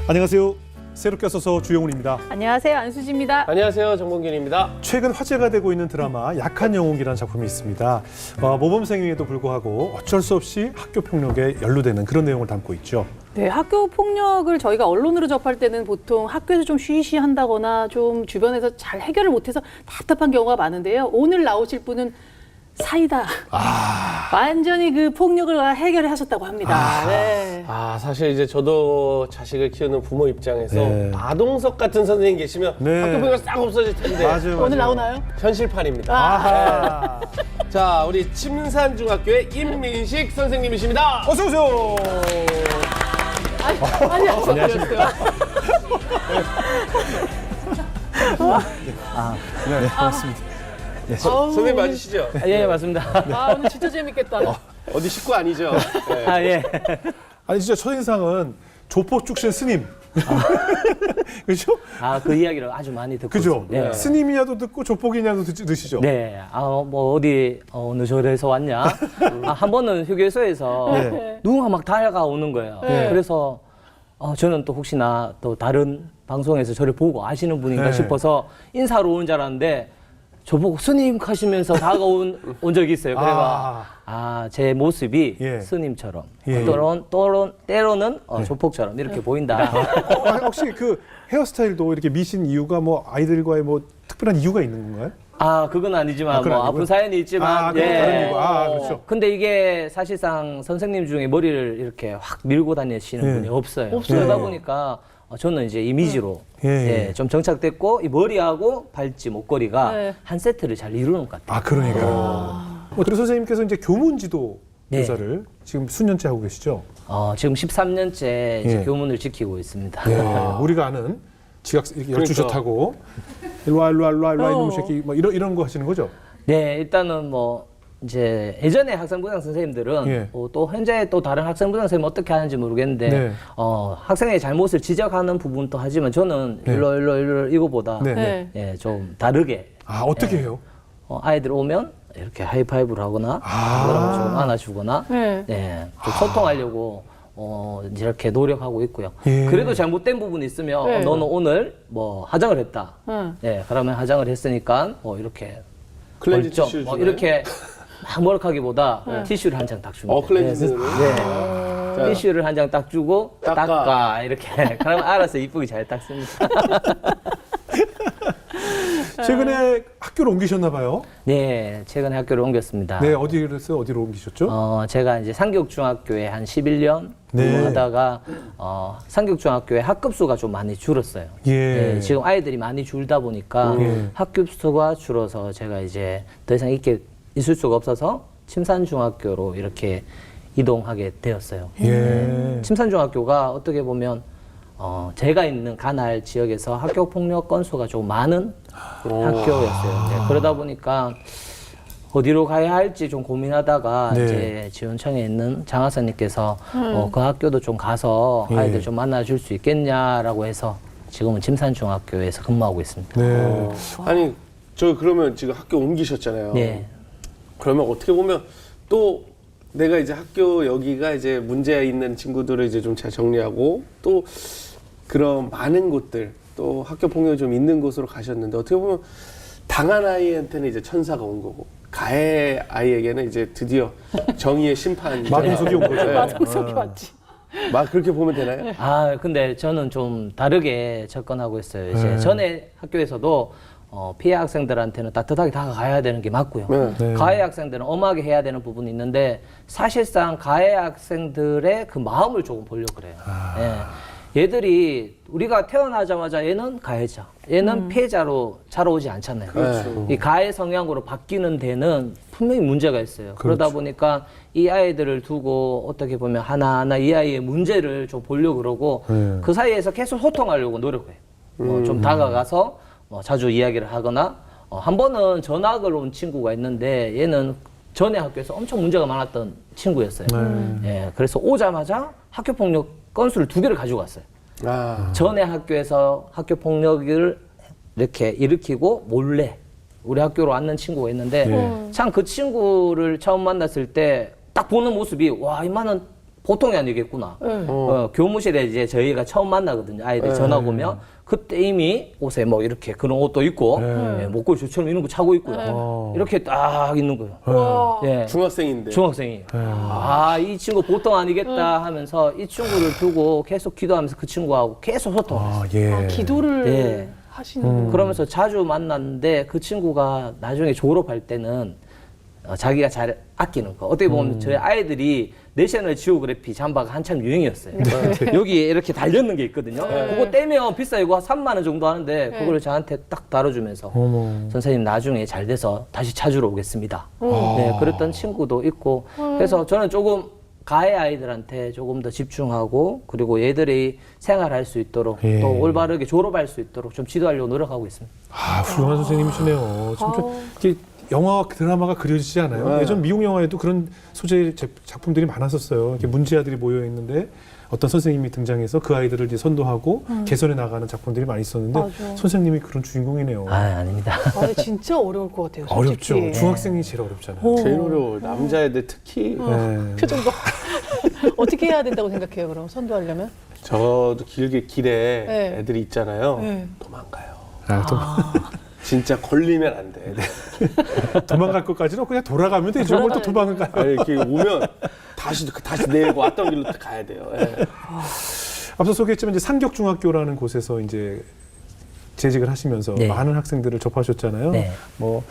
안녕하세요. 새롭게 써서 주영훈입니다. 안녕하세요. 안수지입니다. 안녕하세요. 정봉균입니다. 최근 화제가 되고 있는 드라마 약한 영웅이라는 작품이 있습니다. 모범생에도 불구하고 어쩔 수 없이 학교 폭력에 연루되는 그런 내용을 담고 있죠. 네, 학교 폭력을 저희가 언론으로 접할 때는 보통 학교에서 좀 쉬쉬한다거나 좀 주변에서 잘 해결을 못해서 답답한 경우가 많은데요. 오늘 나오실 분은 사이다. 완전히 그 폭력을 해결을 하셨다고 합니다. 네. 사실 이제 저도 자식을 키우는 부모 입장에서 네. 마동석 같은 선생님 계시면 네. 학교 폭력 싹 없어질 텐데 맞아요. 오늘 나오나요? 현실판입니다. 아하. 자, 우리 침산중학교의 임민식 선생님이십니다. 어서 오세요. 안녕하십니까. 네, 고맙습니다. 선생님 맞으시죠? 예, 맞습니다. 오늘 진짜 재밌겠다. 어디 식구 아니죠? 네. 예. 아니 진짜 첫인상은 조폭 출신 스님. 그렇죠? 그 이야기를 아주 많이 듣고 그죠? 있습니다. 예. 스님이냐도 듣고 조폭이냐도 드시죠? 네. 뭐 어디 어느 절에서 왔냐? 한 번은 휴게소에서 네. 누군가 막 다가오는 거예요. 네. 그래서 저는 또 혹시나 또 다른 방송에서 저를 보고 아시는 분인가 네. 싶어서 싶어서 인사로 온 줄 알았는데 저보고 스님 하시면서 다가온 적이 있어요. 그래가 제 모습이 예. 스님처럼 예. 때로는 조폭처럼 이렇게 보인다. 혹시 그 헤어스타일도 이렇게 미신 이유가 뭐 아이들과의 뭐 특별한 이유가 있는 건가요? 그건 아니지만 그건 뭐 아니고요? 아픈 사연이 있지만 그건 다른 이유고. 그렇죠. 근데 이게 사실상 선생님 중에 머리를 이렇게 확 밀고 다니시는 예. 분이 없어요. 없어요. 그러다 보니까 저는 이제 이미지로 예. 좀 정착됐고 이 머리하고 발찌, 목걸이가 네. 한 세트를 잘 이루는 것 같아요. 그러니까. 그리고 선생님께서 이제 교문지도 네. 교사를 지금 수년째 하고 계시죠? 지금 13년째 이제 예. 교문을 지키고 있습니다. 우리가 아는 지각 이렇게 그러니까. 열주셔 타고 일로 와 이놈 새끼 뭐 이런 거 하시는 거죠? 네, 일단은 뭐 이제 예전에 학생부장 선생님들은 예. 또 현재 또 다른 학생부장 선생님 어떻게 하는지 모르겠는데 네. 학생의 잘못을 지적하는 부분도 하지만 저는 네. 일로 이거보다 네. 네. 예, 좀 다르게 어떻게 해요? 아이들 오면 이렇게 하이파이브를 하거나 그러면 좀 안아주거나 네. 좀 소통하려고 이렇게 노력하고 있고요. 예. 그래도 잘못된 부분이 있으면 네. 너는 오늘 뭐 하장을 했다. 응. 예, 그러면 하장을 했으니까 이렇게 클렌징 벌점, 티슈를 주나요? 이렇게 막 뭐락하기보다 티슈를 한 장 딱 줍니다. 클렌징으로. 네. 티슈를 한 장 딱 주고 닦아. 닦아 이렇게 그러면 알아서 이쁘게 잘 닦습니다. 최근에 학교를 옮기셨나 봐요? 네, 최근에 학교를 옮겼습니다. 네, 어디로 옮기셨죠? 제가 이제 상격중학교에 한 11년 네. 근무하다가 상격중학교의 학급수가 좀 많이 줄었어요. 예. 네, 지금 아이들이 많이 줄다 보니까 예. 학급수가 줄어서 제가 이제 더 이상 있을 수가 없어서 침산중학교로 이렇게 이동하게 되었어요. 예. 침산중학교가 어떻게 보면 제가 있는 간할 지역에서 학교 폭력 건수가 좀 많은 학교였어요. 네, 그러다 보니까 어디로 가야 할지 좀 고민하다가 네. 이제 지원청에 있는 장학사님께서 그 학교도 좀 가서 예. 아이들 좀 만나줄 수 있겠냐라고 해서 지금은 침산중학교에서 근무하고 있습니다. 네. 아니, 저 그러면 지금 학교 옮기셨잖아요. 네. 그러면 어떻게 보면 또 내가 이제 학교 여기가 이제 문제 있는 친구들을 이제 좀 잘 정리하고 또 그런 많은 곳들 또 학교 폭력이 좀 있는 곳으로 가셨는데 어떻게 보면 당한 아이한테는 이제 천사가 온 거고 가해 아이에게는 이제 드디어 정의의 심판이 마동석이 온 거죠. 마동석이 왔지. 막 그렇게 보면 되나요? 근데 저는 좀 다르게 접근하고 있어요. 이제 네. 전에 학교에서도 피해 학생들한테는 따뜻하게 다가가야 되는 게 맞고요. 네. 가해 학생들은 엄하게 해야 되는 부분이 있는데 사실상 가해 학생들의 그 마음을 조금 보려고 그래요. 예. 얘들이 우리가 태어나자마자 얘는 가해자, 얘는 피해자로 자라오지 않잖아요. 그렇죠. 이 가해 성향으로 바뀌는 데는 분명히 문제가 있어요. 그러다 보니까 이 아이들을 두고 어떻게 보면 하나하나 이 아이의 문제를 좀 보려고 그러고 그 사이에서 계속 소통하려고 노력해요. 좀 다가가서 자주 이야기를 하거나 한 번은 전학을 온 친구가 있는데 얘는 전에 학교에서 엄청 문제가 많았던 친구였어요. 예, 그래서 오자마자 학교 폭력 건수를 2개를 가지고 왔어요. 전에 학교에서 학교 폭력을 이렇게 일으키고 몰래 우리 학교로 왔는 친구가 있는데 참 그 친구를 처음 만났을 때 딱 보는 모습이 와, 이만한 보통이 아니겠구나. 교무실에 이제 저희가 처음 만나거든요. 아이들 전화 오면 그때 이미 옷에 뭐 이렇게 그런 옷도 있고 목걸이 저처럼 이런 거 차고 있고요. 이렇게 딱 있는 거예요. 예. 중학생인데. 중학생이. 아, 이 친구 보통 아니겠다 하면서 이 친구를 두고 계속 기도하면서 그 친구하고 계속 소통했어요. 예. 기도를 예. 하시는. 그러면서 자주 만났는데 그 친구가 나중에 졸업할 때는 자기가 잘 아끼는 거. 어떻게 보면 저희 아이들이 내셔널 지오그래피 잠바가 한참 유행이었어요. 여기 이렇게 달렸는 게 있거든요. 그거 떼면 비싸고 3만 원 정도 하는데 그걸 저한테 딱 다뤄주면서 선생님 나중에 잘 돼서 다시 찾으러 오겠습니다. 네, 그랬던 친구도 있고 그래서 저는 조금 가해 아이들한테 조금 더 집중하고 그리고 얘들이 생활할 수 있도록 예. 또 올바르게 졸업할 수 있도록 좀 지도하려고 노력하고 있습니다. 아, 훌륭한 선생님이시네요. 이게 영화와 드라마가 그려지지 않아요? 예전 미국 영화에도 그런 소재의 작품들이 많았었어요. 이렇게 문제아들이 모여 있는데 어떤 선생님이 등장해서 그 아이들을 이제 선도하고 개선해 나가는 작품들이 많이 있었는데 맞아. 선생님이 그런 주인공이네요. 아닙니다. 아, 진짜 어려울 것 같아요. 솔직히. 어렵죠. 중학생이 제일 어렵잖아요. 제일 어려워. 남자애들 특히. 네. 표정도 어떻게 해야 된다고 생각해요? 그럼 선도하려면? 저도 길에 네. 애들이 있잖아요. 네. 도망가요. 진짜 걸리면 안 돼. 도망갈 것까지는 그냥 돌아가면 되죠. 뭘 또 도망을 가요. 아니, 이렇게 오면 다시 내고 왔던 길로 가야 돼요. 예. 앞서 소개했지만 이제 상격중학교라는 곳에서 이제 재직을 하시면서 네. 많은 학생들을 접하셨잖아요. 네. 뭐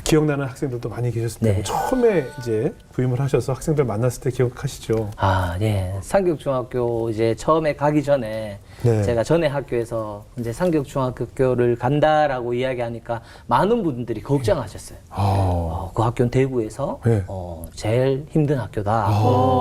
기억나는 학생들도 많이 계셨을 테고 네. 처음에 이제 부임을 하셔서 학생들 만났을 때 기억하시죠? 아, 예. 상격중학교 이제 처음에 가기 전에 네. 제가 전에 학교에서 이제 상격중학교를 간다라고 이야기하니까 많은 분들이 걱정하셨어요. 그 학교는 대구에서 네. 제일 힘든 학교다.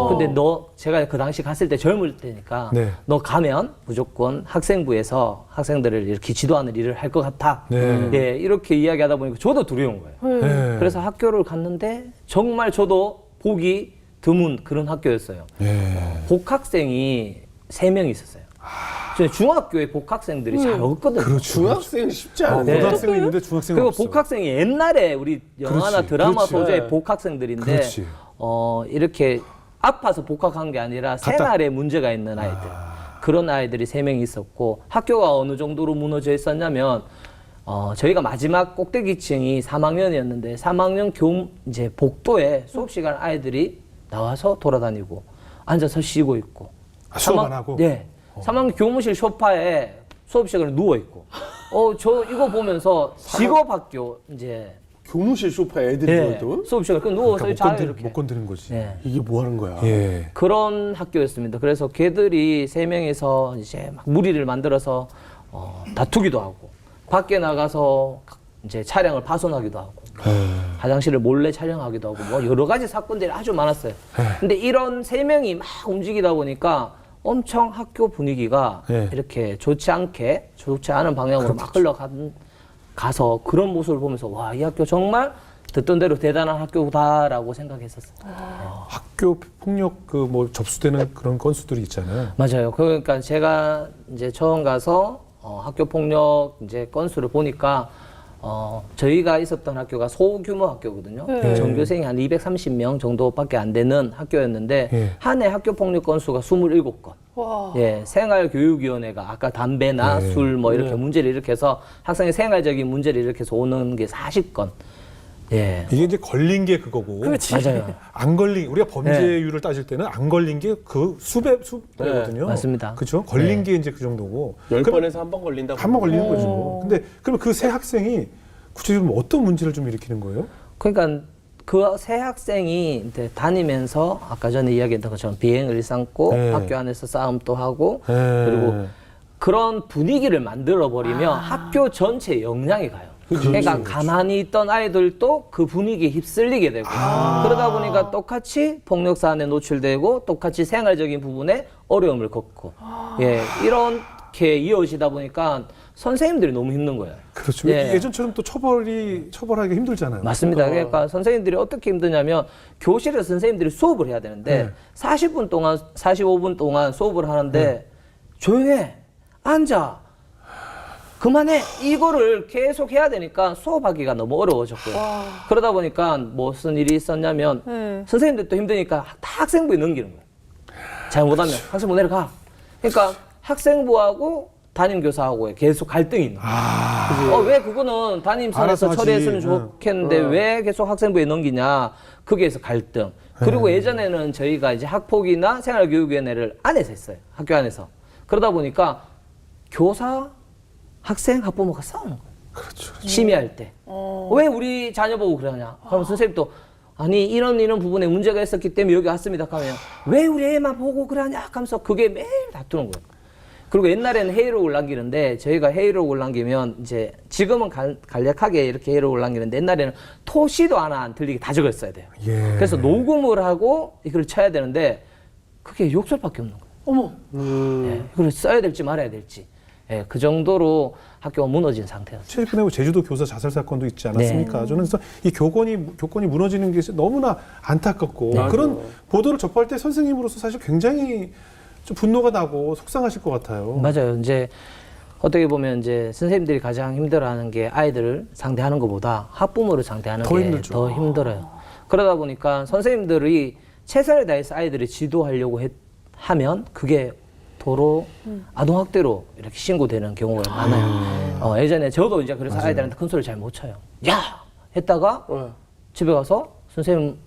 근데 제가 그 당시 갔을 때 젊을 때니까 네. 너 가면 무조건 학생부에서 학생들을 이렇게 지도하는 일을 할 것 같아. 네. 예, 이렇게 이야기하다 보니까 저도 두려운 거예요. 네. 그래서 학교를 갔는데 정말 저도 보기 드문 그런 학교였어요. 네. 복학생이 3명 있었어요. 중학교에 복학생들이 잘 없거든요. 그렇죠. 중학생은 쉽지 않아요. 네. 고등학생은 있는데 중학생은 그리고 없어. 복학생이 옛날에 우리 영화나 그렇지, 드라마 그렇지. 소재의 네. 복학생들인데 그렇지. 이렇게 아파서 복학한 게 아니라 생활에 문제가 있는 아이들. 그런 아이들이 3명이 있었고 학교가 어느 정도로 무너져 있었냐면 저희가 마지막 꼭대기층이 3학년이었는데 3학년 이제 복도에 수업 시간 아이들이 나와서 돌아다니고 앉아서 쉬고 있고. 수업 안 하고? 네. 3학년 교무실 소파에 수업 시간에 누워 있고. 저 이거 보면서 직업학교 이제 교무실 소파에 애들이 네, 누워도 수업 시간에 누워서 그러니까 자요 이렇게. 못 건드는 거지. 네. 이게 뭐 하는 거야? 예. 그런 학교였습니다. 그래서 걔들이 3명이서 이제 막 무리를 만들어서 다투기도 하고 밖에 나가서 이제 차량을 파손하기도 하고 화장실을 몰래 촬영하기도 하고 뭐 여러 가지 사건들이 아주 많았어요. 근데 이런 3명이 막 움직이다 보니까 엄청 학교 분위기가 네. 이렇게 좋지 않은 방향으로 막 흘러가서 그런 모습을 보면서 와, 이 학교 정말 듣던 대로 대단한 학교다라고 생각했었어요. 학교 폭력 뭐 접수되는 그런 건수들이 있잖아요. 맞아요. 그러니까 제가 이제 처음 가서 학교 폭력 이제 건수를 보니까 저희가 있었던 학교가 소규모 학교거든요. 네. 전교생이 한 230명 정도밖에 안 되는 학교였는데 네. 한 해 학교 폭력 건수가 27건. 와. 예, 생활교육위원회가 아까 담배나 네. 술 뭐 이렇게 문제를 일으켜서 학생의 생활적인 문제를 일으켜서 오는 게 40건. 예. 이게 이제 걸린 게 그거고. 맞아요. 안 걸린 우리가 범죄율을 따질 때는 안 걸린 게 그 수배거든요. 네, 맞습니다. 그렇죠? 걸린 네. 게 이제 그 정도고. 10번에서 한 번 걸린다고. 한 번 걸리는 거죠. 근데 그럼 그 세 학생이 구체적으로 어떤 문제를 좀 일으키는 거예요? 그러니까 그 세 학생이 이제 다니면서 아까 전에 이야기했던 것처럼 비행을 일삼고 네. 학교 안에서 싸움도 하고 네. 그리고 그런 분위기를 만들어 버리면 학교 전체에 영향이 가요. 그러니까 가만히 있던 아이들도 그 분위기에 휩쓸리게 되고 그러다 보니까 똑같이 폭력 사안에 노출되고 똑같이 생활적인 부분에 어려움을 겪고 예, 이렇게 이어지다 보니까 선생님들이 너무 힘든 거예요. 그렇죠. 예. 예전처럼 또 처벌하기 힘들잖아요. 맞습니다. 그러니까 선생님들이 어떻게 힘드냐면 교실에서 선생님들이 수업을 해야 되는데 네. 40분 동안 45분 동안 수업을 하는데 조용해 앉아 그만해 이거를 계속 해야 되니까 수업하기가 너무 어려워졌고요. 그러다 보니까 무슨 일이 있었냐면 선생님들도 힘드니까 다 학생부에 넘기는 거예요. 잘못하면 학생부 내려가. 그러니까 학생부하고 담임교사하고의 계속 갈등이 있는 거예요. 왜 그거는 담임선에서 알아서 하지. 처리했으면 좋겠는데 왜 계속 학생부에 넘기냐. 거기에서 갈등. 그리고 예전에는 저희가 이제 학폭이나 생활교육위원회를 안에서 했어요. 학교 안에서. 그러다 보니까 교사, 학생, 학부모가 싸우는 거예요. 그렇죠. 심의할 때. 왜 우리 자녀 보고 그러냐. 그러면 선생님 또 아니 이런 부분에 문제가 있었기 때문에 여기 왔습니다. 하면 왜 우리 애만 보고 그러냐 하면서 그게 매일 다투는 거예요. 그리고 옛날에는 회의록을 남기는데 저희가 회의록을 남기면 이제 지금은 간략하게 이렇게 회의록을 남기는데 옛날에는 토시도 하나 안 틀리게 다 적었어야 돼요. 예. 그래서 녹음을 하고 이걸 쳐야 되는데 그게 욕설밖에 없는 거예요. 어머. 예, 이걸 써야 될지 말아야 될지. 예, 그 정도로 학교가 무너진 상태였어요. 최근에 제주도 교사 자살 사건도 있지 않았습니까? 네. 저는 그래서 이 교권이 무너지는 게 너무나 안타깝고 그런 보도를 접할 때 선생님으로서 사실 굉장히 좀 분노가 나고 속상하실 것 같아요. 맞아요. 이제 어떻게 보면 이제 선생님들이 가장 힘들어하는 게 아이들을 상대하는 것보다 학부모를 상대하는 더 게 힘들죠. 더 힘들어요. 그러다 보니까 선생님들이 최선을 다해서 아이들을 지도하려고 하면 그게 도로 아동학대로 이렇게 신고되는 경우가 많아요. 예전에 저도 이제 그래서 아이들한테 큰 소리를 잘 못 쳐요. 야! 했다가 집에 가서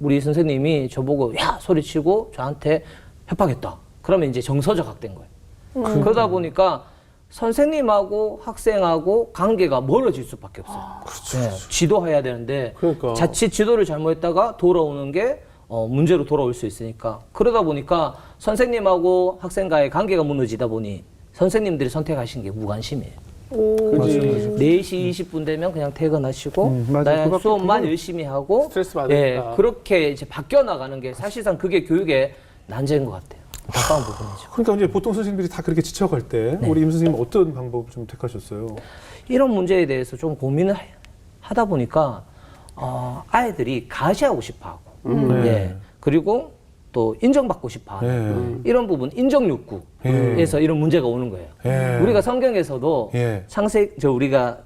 우리 선생님이 저보고 야! 소리치고 저한테 협박했다. 그러면 이제 정서적 학대인 거예요. 그러다 보니까 선생님하고 학생하고 관계가 멀어질 수밖에 없어요. 그렇죠. 지도해야 되는데 그러니까. 자칫 지도를 잘못했다가 돌아오는 게 문제로 돌아올 수 있으니까 그러다 보니까 선생님하고 학생과의 관계가 무너지다 보니 선생님들이 선택하신 게 무관심이에요. 그지. 4시 20분 되면 그냥 퇴근하시고 맞아요. 나의 그거밖에 수업만 없고. 열심히 하고 스트레스 받으니까. 그렇게 이제 바뀌어 나가는 게 사실상 그게 교육의 난제인 것 같아요. 가까운 부분이죠. 그러니까 이제 보통 선생님들이 다 그렇게 지쳐갈 때 우리 임 선생님 어떤 방법 좀 택하셨어요? 이런 문제에 대해서 좀 고민을 하다 보니까 아이들이 가시하고 싶어하고 예. 그리고 또 인정받고 싶어하는 이런 부분 인정 욕구에서 이런 문제가 오는 거예요. 예. 우리가 성경에서도 예. 우리가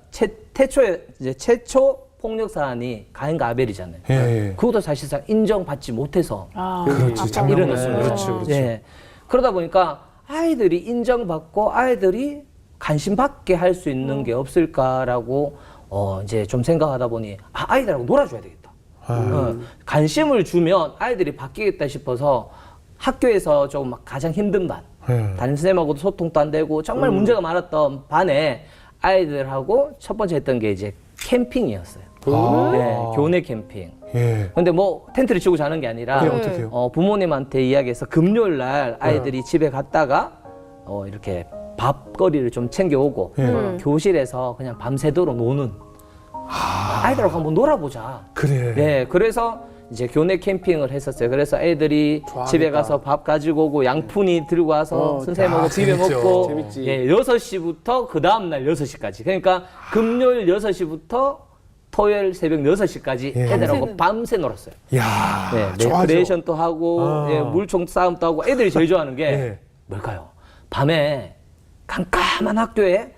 최초 폭력 사안이 가인과 아벨이잖아요. 예. 그것도 사실상 인정받지 못해서 그렇지. 장난을 일어났어요. 그렇지, 그렇지. 예. 그러다 보니까 아이들이 인정받고 아이들이 관심받게 할 수 있는 게 없을까라고 이제 좀 생각하다 보니 아이들하고 놀아줘야 되겠다. 관심을 주면 아이들이 바뀌겠다 싶어서 학교에서 좀 가장 힘든 반, 담임 선생님하고도 소통도 안 되고 정말 문제가 많았던 반에 아이들하고 첫 번째 했던 게 이제 캠핑이었어요. 네, 교내 캠핑. 예. 근데 뭐 텐트를 치고 자는 게 아니라 그게 어떻게 해요? 부모님한테 이야기해서 금요일 날 아이들이 집에 갔다가 이렇게 밥거리를 좀 챙겨오고 교실에서 그냥 밤새도록 노는 아이들하고 한번 놀아보자. 그래. 네, 그래서 이제 교내 캠핑을 했었어요. 그래서 애들이 집에 가서 밥 가지고 오고 양푼이 들고 와서 선생님하고 비벼 재밌죠. 먹고 재밌지. 예, 6시부터 그 다음날 6시까지. 그러니까 금요일 6시부터 토요일 새벽 6시까지 예. 애들하고 밤새 놀았어요. 야, 네, 좋아하죠. 레크레이션도 하고 예, 물총 싸움도 하고 애들이 제일 좋아하는 게 예. 뭘까요? 밤에 깜깜한 학교에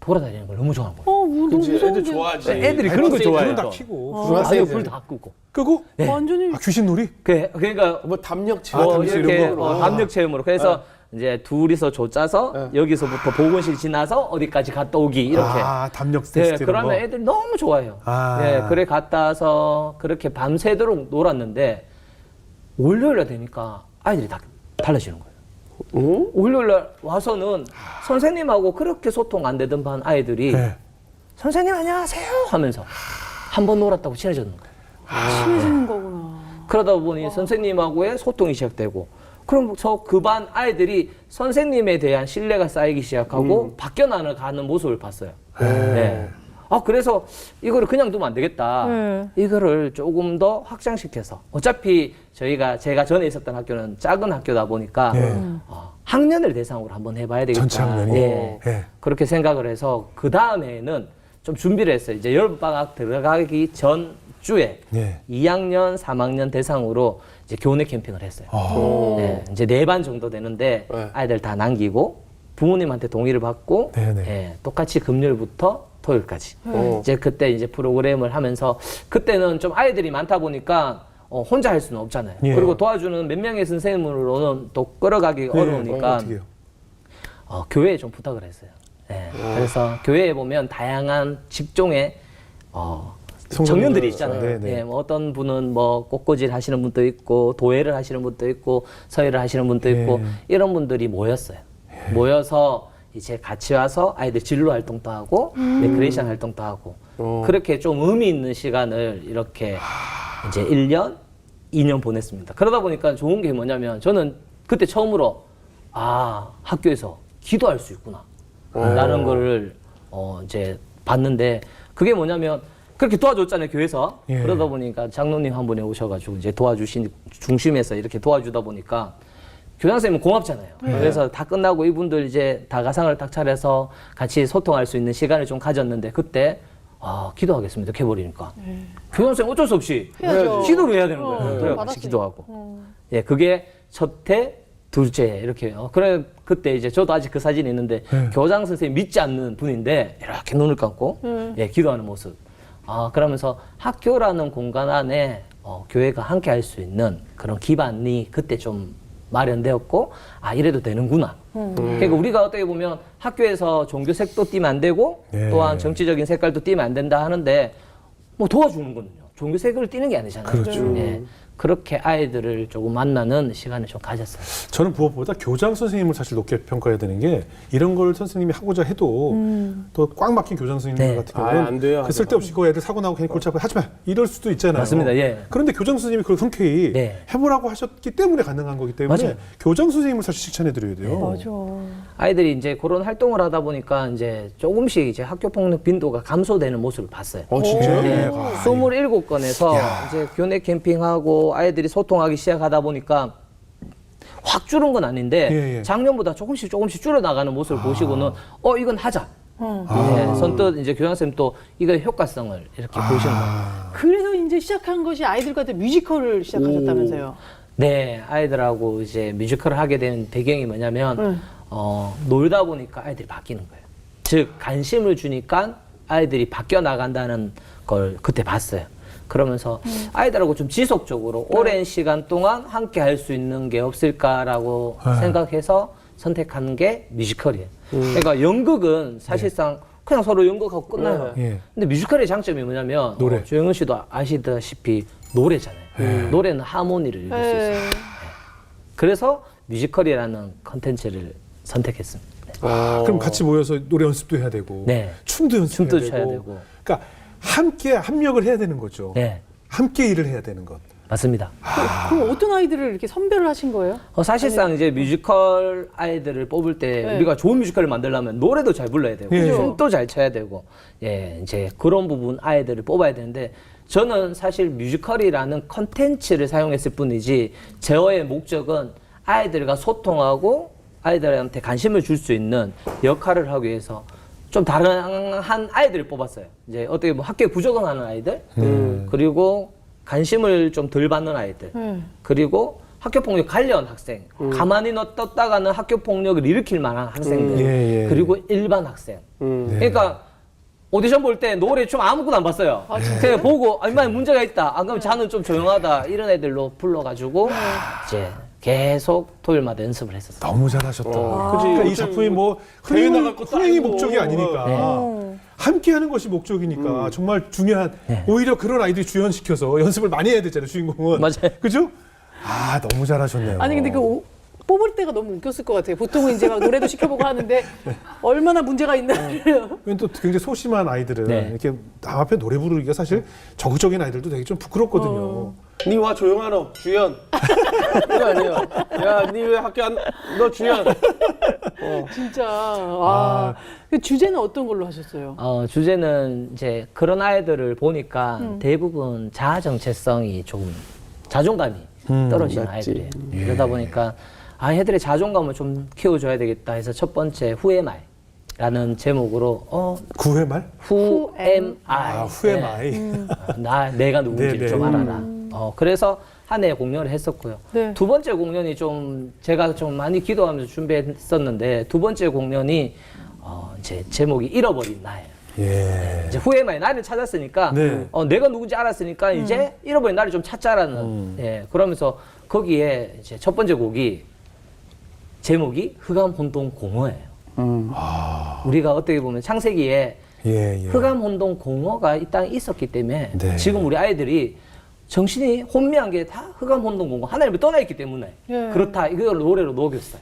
돌아다니는 걸 너무 좋아하는 거예요. 너무 그치. 무서운 애들 게 좋아하지. 애들이 그런 거 불은 좋아해요. 다 켜고 아유, 불다 끄고. 끄고 네. 완전히 귀신놀이? 그러니까 뭐 담력 체험 담력 이렇게 이런 거. 압력 체험으로. 그래서 이제 둘이서 조 짜서 여기서부터 보건실 지나서 어디까지 갔다 오기 이렇게. 담력 네, 테스트 이런 그러면 거. 애들이 너무 좋아해요. 네, 그래 갔다 와서 그렇게 밤새도록 놀았는데 월요일날 되니까 아이들이 다 달라지는 거예요. 월요일날 와서는 선생님하고 그렇게 소통 안 되던 반 아이들이 네. 선생님 안녕하세요 하면서 한 번 놀았다고 친해졌는 거예요. 친해지는 거구나. 그러다 보니 선생님하고의 소통이 시작되고 그럼 그 반 아이들이 선생님에 대한 신뢰가 쌓이기 시작하고 바뀌어 나가는 모습을 봤어요. 네. 그래서 이거를 그냥 두면 안 되겠다. 이거를 조금 더 확장시켜서 어차피 제가 전에 있었던 학교는 작은 학교다 보니까 학년을 대상으로 한번 해봐야 되겠다. 전체 학년이? 예. 예. 그렇게 생각을 해서 그 다음에는 좀 준비를 했어요. 이제 여름방학 들어가기 전 주에 예. 2학년, 3학년 대상으로 이제 교내 캠핑을 했어요. 네, 이제 4반 정도 되는데 아이들 다 남기고 부모님한테 동의를 받고 네네. 예, 똑같이 금요일부터 토요일까지 이제 그때 이제 프로그램을 하면서 그때는 좀 아이들이 많다 보니까 혼자 할 수는 없잖아요. 예. 그리고 도와주는 몇 명의 선생님으로는 또 끌어가기 어려우니까 어떻게 해요? 교회에 좀 부탁을 했어요. 예. 그래서 교회에 보면 다양한 직종의 청년들이 있잖아요. 네네. 예, 뭐 어떤 분은 뭐 꽃꽂이를 하시는 분도 있고 도예를 하시는 분도 있고 서예를 하시는 분도 있고 이런 분들이 모였어요. 모여서 이제 같이 와서 아이들 진로 활동도 하고 레크레이션 활동도 하고 그렇게 좀 의미 있는 시간을 이렇게 이제 1년, 2년 보냈습니다. 그러다 보니까 좋은 게 뭐냐면 저는 그때 처음으로 학교에서 기도할 수 있구나 라는 거를 이제 봤는데 그게 뭐냐면 그렇게 도와줬잖아요, 교회에서. 예. 그러다 보니까 장로님 한 분이 오셔가지고 이제 도와주신 중심에서 이렇게 도와주다 보니까 교장 선생님은 고맙잖아요. 그래서 다 끝나고 이분들 이제 다 가상을 딱 차려서 같이 소통할 수 있는 시간을 좀 가졌는데 그때 기도하겠습니다. 이렇게 해버리니까. 교장 선생님 어쩔 수 없이 해야죠. 기도를 해야 되는 거예요. 그래 같이 받았으니까. 기도하고. 예, 그게 첫해, 둘째 이렇게. 그래 그때 이제 저도 아직 그 사진이 있는데 교장 선생님 믿지 않는 분인데 이렇게 눈을 감고 예, 기도하는 모습. 그러면서 학교라는 공간 안에 교회가 함께 할 수 있는 그런 기반이 그때 좀 마련되었고 이래도 되는구나. 그러니까 우리가 어떻게 보면 학교에서 종교색도 띠면 안 되고 네. 또한 정치적인 색깔도 띠면 안 된다 하는데 뭐 도와주는 거는요. 종교색을 띠는 게 아니잖아요. 그렇죠. 예. 그렇게 아이들을 조금 만나는 시간을 좀 가졌어요. 저는 무엇보다 교장 선생님을 사실 높게 평가해야 되는 게 이런 걸 선생님이 하고자 해도 또 꽉 막힌 교장 선생님들 네. 같은 경우는 안 돼요. 그 쓸데없이 그 애들 사고 나고 괜히 골치 아프게 하지 마 이럴 수도 있잖아요. 맞습니다. 예. 그런데 교장 선생님이 그걸 흔쾌히 네. 해보라고 하셨기 때문에 가능한 거기 때문에 맞아요. 교장 선생님을 사실 칭찬해 드려야 돼요. 맞아. 아이들이 이제 그런 활동을 하다 보니까 이제 조금씩 이제 학교 폭력 빈도가 감소되는 모습을 봤어요. 진짜요? 네. 아, 27건에서 야. 이제 교내 캠핑하고 아이들이 소통하기 시작하다 보니까 확 줄은 건 아닌데 예, 예. 작년보다 조금씩 줄어나가는 모습을 보시고는 이건 하자. 네, 선뜻 이제 교장선생님 또 이거 효과성을 이렇게 보시는 거예요. 그래서 이제 시작한 것이 아이들과 뮤지컬을 시작하셨다면서요. 네, 아이들하고 이제 뮤지컬을 하게 된 배경이 뭐냐면 놀다 보니까 아이들이 바뀌는 거예요. 즉 관심을 주니까 아이들이 바뀌어 나간다는 걸 그때 봤어요. 그러면서 아이들하고 좀 지속적으로 오랜 시간 동안 함께 할 수 있는 게 없을까라고 생각해서 선택한 게 뮤지컬이에요. 그러니까 연극은 사실상 그냥 서로 연극하고 끝나요. 예. 근데 뮤지컬의 장점이 뭐냐면 노래. 조영은 씨도 아시다시피 노래잖아요. 노래는 하모니를 읽을 수 있어요. 네. 그래서 뮤지컬이라는 컨텐츠를 선택했습니다. 그럼 같이 모여서 노래 연습도 해야 되고 네. 춤도 연습해야 춤도 되고. 춰야 되고. 그러니까 함께 합력을 해야 되는 거죠. 네, 함께 일을 해야 되는 것. 맞습니다. 그럼 어떤 아이들을 이렇게 선별을 하신 거예요? 사실상 이제 뮤지컬 아이들을 뽑을 때 네. 우리가 좋은 뮤지컬을 만들려면 노래도 잘 불러야 되고 예. 춤도 잘 춰야 되고 이제 그런 부분 아이들을 뽑아야 되는데 저는 사실 뮤지컬이라는 컨텐츠를 사용했을 뿐이지 제어의 목적은 아이들과 소통하고 아이들한테 관심을 줄 수 있는 역할을 하기 위해서 좀 다양한 아이들을 뽑았어요. 이제 어떻게 보면 학교에 부적응하는 아이들, 그리고 관심을 좀 덜 받는 아이들, 그리고 학교폭력 관련 학생, 가만히 뒀다가는 학교폭력을 일으킬 만한 학생들, 예, 예. 그리고 일반 학생. 그러니까 오디션 볼 때 노래 좀 아무것도 안 봤어요. 그냥 보고 얼마나 문제가 있다. 그럼 자는 좀 조용하다. 이런 애들로 불러가지고 이제 계속 토요일마다 연습을 했었어요. 너무 잘하셨다. 그치. 그러니까 이 작품이 뭐 대회 흥행이, 나갈 것도 흥행이 아니고. 목적이 아니니까 함께하는 것이 목적이니까 정말 중요한 오히려 그런 아이들이 주연시켜서 연습을 많이 해야 되잖아요 주인공은. 맞아요. 그죠? 너무 잘하셨네요. 아니 근데 뽑을 때가 너무 웃겼을 것 같아요. 보통은 이제 막 노래도 시켜보고 하는데 얼마나 문제가 있나를. 또 굉장히 소심한 아이들은 네. 이렇게 남 앞에 노래 부르기가 사실 적극적인 아이들도 되게 좀 부끄럽거든요. 니 와 조용하노 주연. 그거 아니에요. 야, 니 왜 학교 너 주연. 진짜. 그 주제는 어떤 걸로 하셨어요? 주제는 이제 그런 아이들을 보니까 대부분 자아 정체성이 조금 자존감이 떨어지는 맞지. 아이들이에요. 그러다 보니까 얘들의 자존감을 좀 키워줘야 되겠다 해서 첫 번째 후회말이라는 제목으로 구회 말? Who am I? 후회 마이. 내가 누군지를 네네. 좀 알아라. 그래서 한 해 공연을 했었고요. 네. 두 번째 공연이 좀 제가 좀 많이 기도하면서 준비했었는데 두 번째 공연이 이제 제목이 잃어버린 나예요. 예. 이제 후에 많이 나를 찾았으니까 네. 내가 누군지 알았으니까 이제 잃어버린 나를 좀 찾자라는 예, 그러면서 거기에 이제 첫 번째 곡이 제목이 흑암혼동 공허예요. 우리가 어떻게 보면 창세기에 예. 흑암혼동 공허가 이 땅에 있었기 때문에 네. 지금 우리 아이들이 정신이 혼미한 게 다 흑암혼동 공허 하나님을 떠나 있기 때문에 예. 그렇다 이걸 노래로 녹였어요.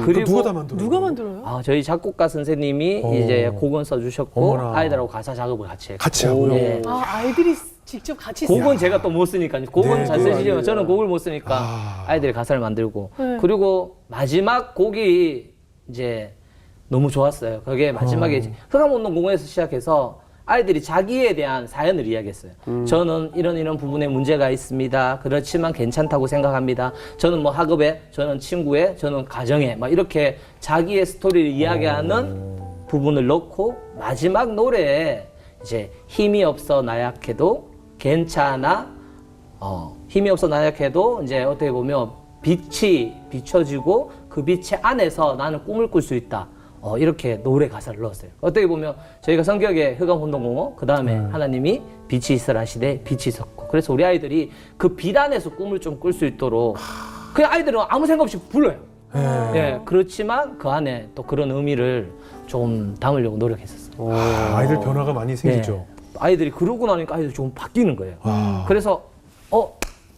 그리고 누가 다 만들어요? 누가 만들어요? 저희 작곡가 선생님이 오. 이제 곡은 써주셨고 어머나. 아이들하고 가사 작업을 같이 했고 같이 하고요? 예. 아이들이 직접 같이 곡은 제가 또 못 쓰니까 곡은 네, 잘 네, 쓰시지만 네. 저는 곡을 못 쓰니까 아. 아이들이 가사를 만들고 네. 그리고 마지막 곡이 이제 너무 좋았어요. 그게 마지막에 흑암운동 공원에서 시작해서 아이들이 자기에 대한 사연을 이야기했어요. 저는 이런 부분에 문제가 있습니다. 그렇지만 괜찮다고 생각합니다. 저는 뭐 학업에, 저는 친구에, 저는 가정에 막 이렇게 자기의 스토리를 이야기하는 부분을 넣고 마지막 노래에 이제 힘이 없어 나약해도 괜찮아. 힘이 없어 나약해도 이제 어떻게 보면 빛이 비춰지고 그 빛의 안에서 나는 꿈을 꿀 수 있다. 이렇게 노래 가사를 넣었어요. 어떻게 보면 저희가 성격에 흑암혼동공허, 그 다음에 하나님이 빛이 있으라 하시되 빛이 있었고. 그래서 우리 아이들이 그 빛 안에서 꿈을 좀 꿀 수 있도록 그냥 아이들은 아무 생각 없이 불러요. 예, 그렇지만 그 안에 또 그런 의미를 좀 담으려고 노력했었어요. 아이들 변화가 많이 생기죠. 예, 아이들이 그러고 나니까 아이들이 좀 바뀌는 거예요. 아. 그래서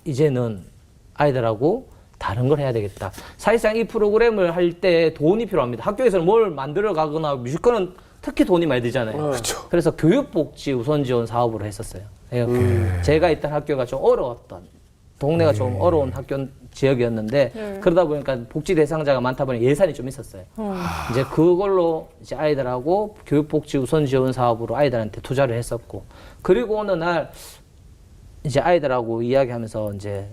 이제는 아이들하고 다른 걸 해야 되겠다. 사실상 이 프로그램을 할 때 돈이 필요합니다. 학교에서는 뭘 만들어 가거나 뮤지컬은 특히 돈이 많이 들잖아요. 그렇죠. 그래서 교육복지 우선 지원 사업으로 했었어요. 제가 있던 학교가 좀 어려웠던 동네가 좀 어려운 학교 지역이었는데 그러다 보니까 복지 대상자가 많다 보니 예산이 좀 있었어요. 이제 그걸로 이제 아이들하고 교육복지 우선 지원 사업으로 아이들한테 투자를 했었고 그리고 어느 날 이제 아이들하고 이야기하면서 이제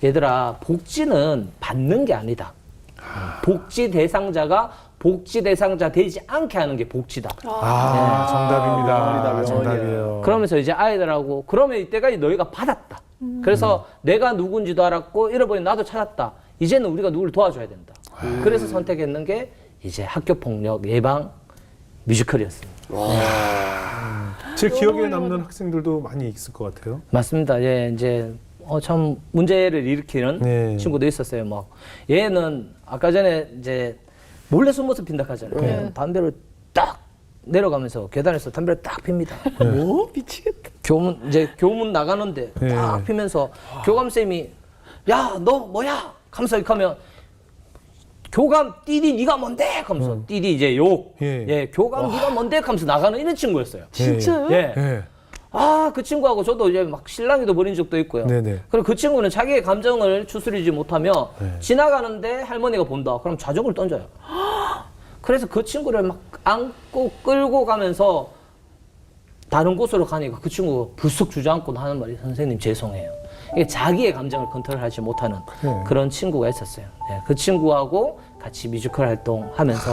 얘들아 복지는 받는 게 아니다. 복지 대상자가 복지 대상자 되지 않게 하는 게 복지다. 정답입니다. 정답이에요. 그러면서 이제 아이들하고 그러면 이때까지 너희가 받았다. 그래서 내가 누군지도 알았고 잃어버린 나도 찾았다. 이제는 우리가 누구를 도와줘야 된다. 그래서 선택했는 게 이제 학교폭력 예방 뮤지컬이었습니다. 제 기억에 남는 학생들도 많이 있을 것 같아요. 맞습니다. 예, 이제 참 문제를 일으키는 네. 친구도 있었어요. 막 얘는 아까 전에 이제 몰래 숨어서 핀다 하잖아요. 담배를 딱 내려가면서 계단에서 담배를 딱 핍니다. 뭐 미치겠다. 교문 나가는데 딱 피면서 교감 쌤이 야 너 뭐야? 하면서 이렇게 하면 교감 띠디 네가 뭔데? 하면서 띠디 이제 욕. 예, 교감 네가 뭔데? 하면서 나가는 이런 친구였어요. 진짜요? 예. 네. 그 친구하고 저도 이제 막 실랑이도 벌인 적도 있고요. 네네. 그리고 그 친구는 자기의 감정을 추스리지 못하며 지나가는데 할머니가 본다. 그럼 자전거를 던져요. 그래서 그 친구를 막 안고 끌고 가면서 다른 곳으로 가니까 그 친구가 불쑥 주저앉고 하는 말이 선생님 죄송해요. 이게 자기의 감정을 컨트롤하지 못하는 그런 친구가 있었어요. 예, 그 친구하고 같이 뮤지컬 활동하면서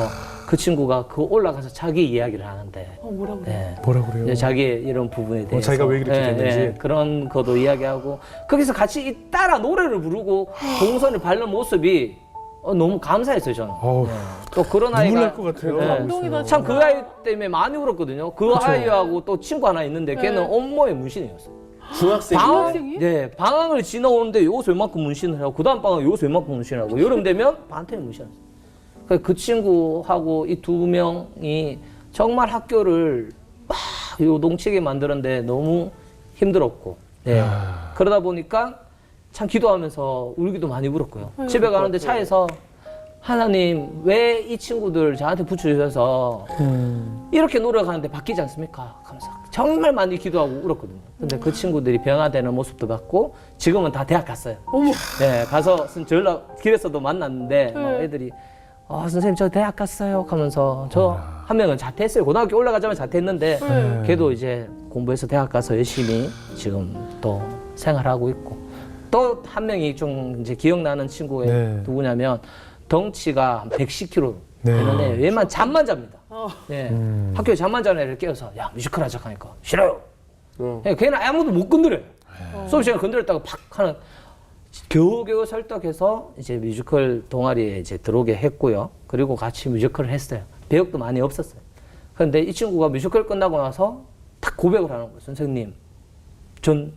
그 친구가 그 올라가서 자기 이야기를 하는데 뭐라고 예, 뭐라 그래요? 이제 자기의 이런 부분에 대해서 자기가 왜 그렇게 됐는지. 그런 것도 이야기하고 거기서 같이 따라 노래를 부르고 동선을 밟는 모습이 너무 감사했어요 저는. 어우, 또 그런 눈물 아이가 날 것 같아요. 감동이다. 참 그 아이 때문에 많이 울었거든요. 그 아이하고 또 친구 하나 있는데 걔는 온몸에 문신이었어요. 중학생. 중학생이? 네, 방학을 지나오는데 여기서 이만큼 문신을 하고 그다음 방학 여기서 이만큼 문신을 하고 여름 되면 반태에 문신을 했어요. 그 친구하고 이 두 명이 정말 학교를 막 요동치게 만드는데 너무 힘들었고 네. 그러다 보니까 참 기도하면서 울기도 많이 울었고요. 집에 가는데 차에서 하나님 왜 이 친구들 저한테 붙여주셔서 이렇게 노력하는데 바뀌지 않습니까? 하면서 정말 많이 기도하고 울었거든요. 근데 그 친구들이 변화되는 모습도 봤고 지금은 다 대학 갔어요. 어머. 네, 가서 전화 길에서도 만났는데 막 애들이 선생님 저 대학 갔어요 하면서 저 한 명은 자퇴했어요. 고등학교 올라가자마자 자퇴했는데 걔도 이제 공부해서 대학 가서 열심히 지금 또 생활하고 있고 또 한 명이 좀 이제 기억나는 친구가 누구냐면 덩치가 한 110kg 되는 애. 얘만 잠만 잡니다. 예. 학교에 잠만 자는 애를 깨워서 야 뮤지컬 하자 하니까 싫어요. 예, 걔는 아무도 못 건드려요. 수업 시간에 건드렸다가 팍 하는 겨우겨우 설득해서 이제 뮤지컬 동아리에 이제 들어오게 했고요. 그리고 같이 뮤지컬을 했어요. 배역도 많이 없었어요. 그런데 이 친구가 뮤지컬 끝나고 나서 딱 고백을 하는 거예요. 선생님, 전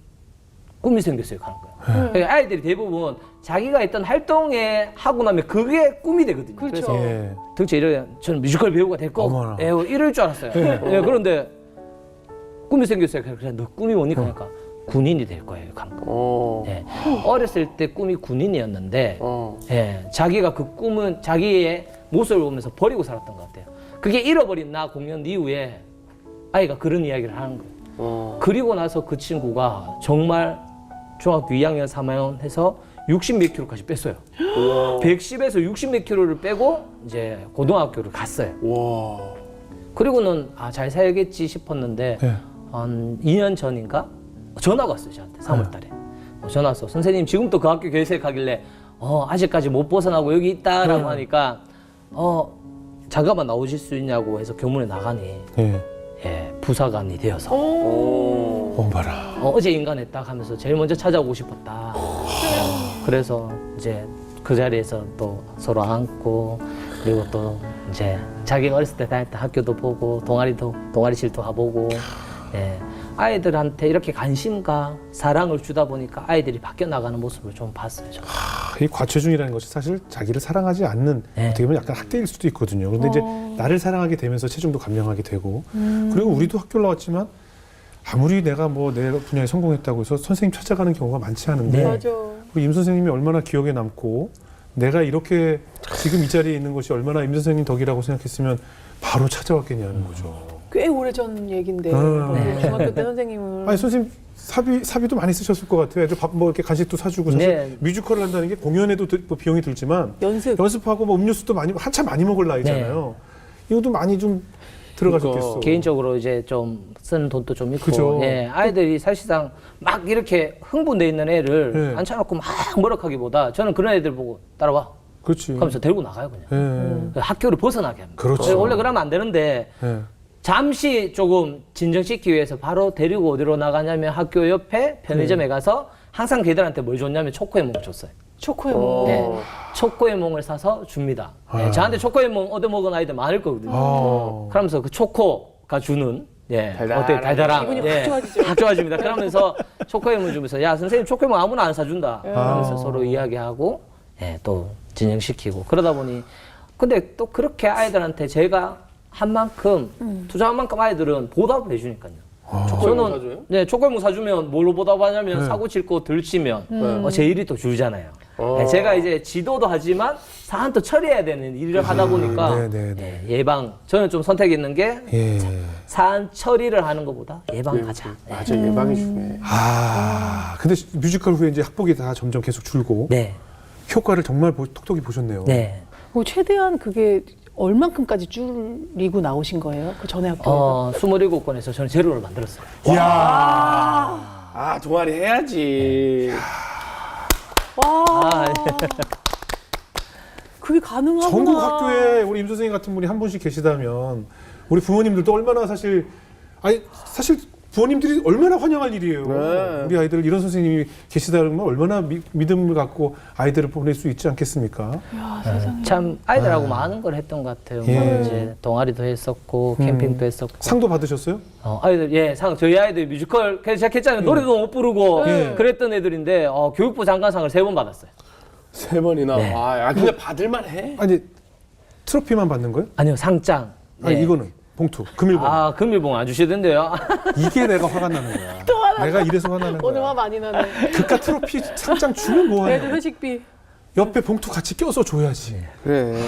꿈이 생겼어요. 하는 거예요. 그러니까 아이들이 대부분 자기가 했던 활동에 하고 나면 그게 꿈이 되거든요. 그렇죠. 그래서 예. 도대체 저는 뮤지컬 배우가 될 거, 어머나. 이럴 줄 알았어요. 예, 그런데 꿈이 생겼어요. 그래서 너 꿈이 뭐니까 하니까 군인이 될 거예요. 하는 거예요. 예. 어렸을 때 꿈이 군인이었는데 예, 자기가 그 꿈은 자기의 모습을 보면서 버리고 살았던 것 같아요. 그게 잃어버린 나 공연 이후에 아이가 그런 이야기를 하는 거예요. 그리고 나서 그 친구가 정말 중학교 2학년, 3학년 해서 60 몇 킬로까지 뺐어요. 110에서 60 몇 킬로를 빼고 이제 고등학교를 갔어요. 와. 그리고는 잘 살겠지 싶었는데 예. 한 2년 전인가 전화가 왔어요. 저한테 3월 달에. 전화 왔어. 선생님 지금도 그 학교 계획하길래 아직까지 못 벗어나고 여기 있다라고 하니까 잠깐만 나오실 수 있냐고 해서 교문에 나가니 예. 예, 부사관이 되어서 봐라. 어제 인간했다 하면서 제일 먼저 찾아오고 싶었다. 그래서 이제 그 자리에서 또 서로 안고 그리고 또 이제 자기가 어렸을 때 다녔던 학교도 보고 동아리실도 가보고 예, 아이들한테 이렇게 관심과 사랑을 주다 보니까 아이들이 바뀌어 나가는 모습을 좀 봤어요. 저는. 이 과체중이라는 것이 사실 자기를 사랑하지 않는 네. 어떻게 보면 약간 학대일 수도 있거든요. 그런데 이제 나를 사랑하게 되면서 체중도 감량하게 되고 그리고 우리도 학교를 나왔지만 아무리 내가 뭐 내 분야에 성공했다고 해서 선생님 찾아가는 경우가 많지 않은데 네. 맞아. 우리 임 선생님이 얼마나 기억에 남고 내가 이렇게 지금 이 자리에 있는 것이 얼마나 임 선생님 덕이라고 생각했으면 바로 찾아왔겠냐는 거죠. 꽤 오래전 얘긴데 네. 중학교 때 선생님을 아니 선생님 사비도 많이 쓰셨을 것 같아요. 애들 밥 뭐 이렇게 간식도 사주고 사실 네. 뮤지컬을 한다는 게 공연에도 뭐 비용이 들지만 연습 하고 뭐 음료수도 많이 한참 많이 먹을 나이잖아요. 이것도 많이 좀 들어가셨겠어. 개인적으로 이제 좀 쓰는 돈도 좀 있고 그죠. 예, 아이들이 사실상 막 이렇게 흥분돼 있는 애를 네. 앉혀놓고 막 뭐락하기보다 저는 그런 애들 보고 따라와 그렇지. 하면서 데리고 나가요 그냥. 예. 학교를 벗어나게 합니다. 그렇죠. 원래 그러면 안 되는데 예. 잠시 조금 진정시키기 위해서 바로 데리고 어디로 나가냐면 학교 옆에 편의점에 가서 항상 걔들한테 뭘 줬냐면 초코에몽을 줬어요. 초코에몽. 네. 초코에몽을 사서 줍니다. 네, 저한테 초코에몽 얻어먹은 아이들 많을 거거든요. 그러면서 그 초코가 주는 어때 달달함. 기분이 확 좋아지죠. 확 좋아집니다. 그러면서 초코에몽 주면서 야 선생님 초코에몽 아무나 안 사준다. 그러면서 서로 이야기하고 또 진행시키고 그러다 보니 근데 또 그렇게 아이들한테 제가 한 만큼 투자한 만큼 아이들은 보답을 해주니까요. 초코에몽 사줘요? 네, 초코에몽 사주면 뭘로 보답하냐면 사고 칠 거 덜 치면 제일이 또 줄잖아요. 네, 제가 이제 지도도 하지만 사안도 처리해야 되는 일을 하다 보니까 예방 저는 좀 선택 있는 게 사안 처리를 하는 것보다 예방하자. 맞아, 예방이 중요해. 근데 뮤지컬 후에 이제 학폭이 다 점점 계속 줄고 네. 효과를 정말 톡톡히 보셨네요. 네. 최대한 그게 얼만큼까지 줄이고 나오신 거예요? 그 전에 학교. 27건에서 저는 제로를 만들었어요. 아, 동아리 해야지. 와. 그게 가능하구나. 전국 학교에 우리 임 선생님 같은 분이 한 분씩 계시다면 우리 부모님들도 얼마나 사실 부모님들이 얼마나 환영할 일이에요. 네. 우리 아이들 이런 선생님이 계시다 그러면 얼마나 믿음을 갖고 아이들을 보낼 수 있지 않겠습니까? 야, 세상에. 참 아이들하고 많은 걸 했던 것 같아요. 뭐 이제 동아리도 했었고 캠핑도 했었고. 상도 받으셨어요? 아이들 저희 아이들 뮤지컬 시작했잖아요. 노래도 못 부르고 그랬던 애들인데 교육부 장관상을 3번 받았어요. 3번이나. 네. 근데 받을만 해. 아니 트로피만 받는 거예요? 아니요, 상장. 아니 이거는 봉투 금일봉. 금일봉 안 주시던데요. 이게 내가 화가 나는 거야. 내가 이래서 화나는 오늘 거야. 화 많이 나네. 그깟 트로피 상장 주면 뭐하냐. 애들 회식비. 옆에 봉투 같이 껴서 줘야지. 그래.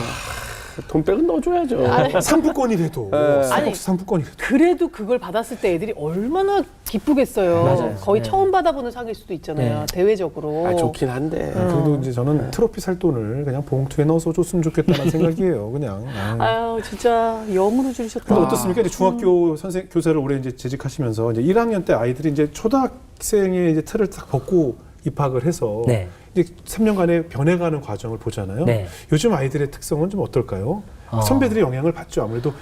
돈 빼고 넣어줘야죠. 상품권이라도. 아니, 상품권이라도. 그래도 그걸 받았을 때 애들이 얼마나 기쁘겠어요. 맞아요. 거의 네. 처음 받아보는 상일 수도 있잖아요. 네. 대외적으로. 좋긴 한데. 그래도 이제 저는 트로피 살 돈을 그냥 봉투에 넣어서 줬으면 좋겠다는 생각이에요. 그냥. 아유, 진짜 영으로 줄이셨다. 근데 어떻습니까? 이제 중학교 교사를 오래 이제 재직하시면서 이제 1학년 때 아이들이 이제 초등학생의 이제 틀을 딱 벗고 입학을 해서 이제 3년간의 변해가는 과정을 보잖아요. 요즘 아이들의 특성은 좀 어떨까요? 선배들의 영향을 받죠. 아무래도